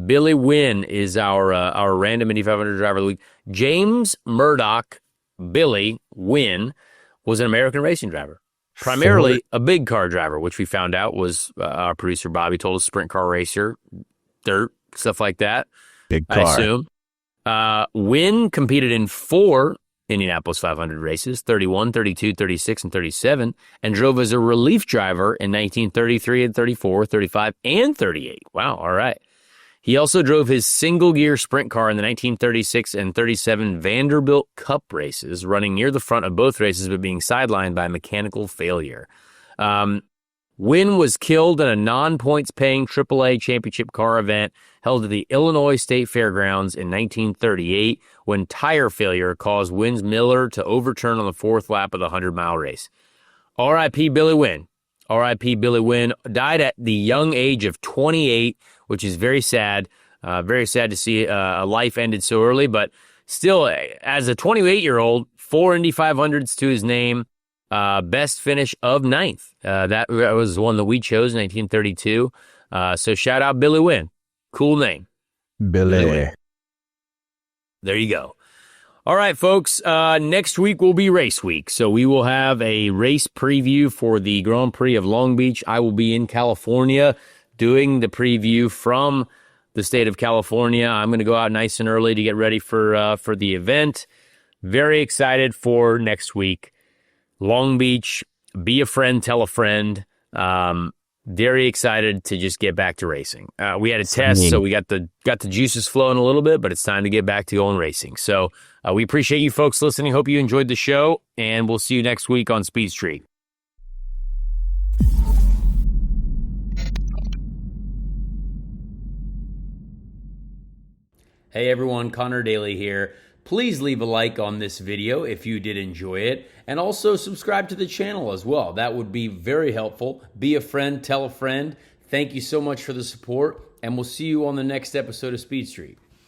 Billy Wynn is our random Indy 500 driver of the week. James Murdoch, Billy Wynn, was an American racing driver, primarily a big car driver, which we found out was our producer Bobby told us, sprint car racer, dirt, stuff like that. Big car. I assume. Wynn competed in 4 Indianapolis 500 races, 31, 32, 36, and 37, and drove as a relief driver in 1933 and 34, 35, and 38. Wow, all right. He also drove his single-gear sprint car in the 1936 and 37 Vanderbilt Cup races, running near the front of both races but being sidelined by mechanical failure. Wynn was killed in a non-points-paying AAA championship car event held at the Illinois State Fairgrounds in 1938 when tire failure caused Wynn's Miller to overturn on the 4th lap of the 100-mile race. R.I.P. Billy Wynn. R.I.P. Billy Wynn died at the young age of 28, which is very sad. Very sad to see a life ended so early, but still, as a 28-year-old, 4 Indy 500s to his name. Best finish of 9th. That was the one that we chose in 1932. So shout out Billy Wynn. Cool name. Billy Wynn. There you go. All right, folks. Next week will be race week. So we will have a race preview for the Grand Prix of Long Beach. I will be in California doing the preview from the state of California. I'm going to go out nice and early to get ready for the event. Very excited for next week. Long Beach, be a friend, tell a friend. Very excited to just get back to racing. We had a test, so we got the juices flowing a little bit, but it's time to get back to going racing. So we appreciate you folks listening. Hope you enjoyed the show, and we'll see you next week on Speed Street. Hey everyone, Connor Daly here. Please leave a like on this video if you did enjoy it, and also subscribe to the channel as well. That would be very helpful. Be a friend, tell a friend. Thank you so much for the support, and we'll see you on the next episode of Speed Street.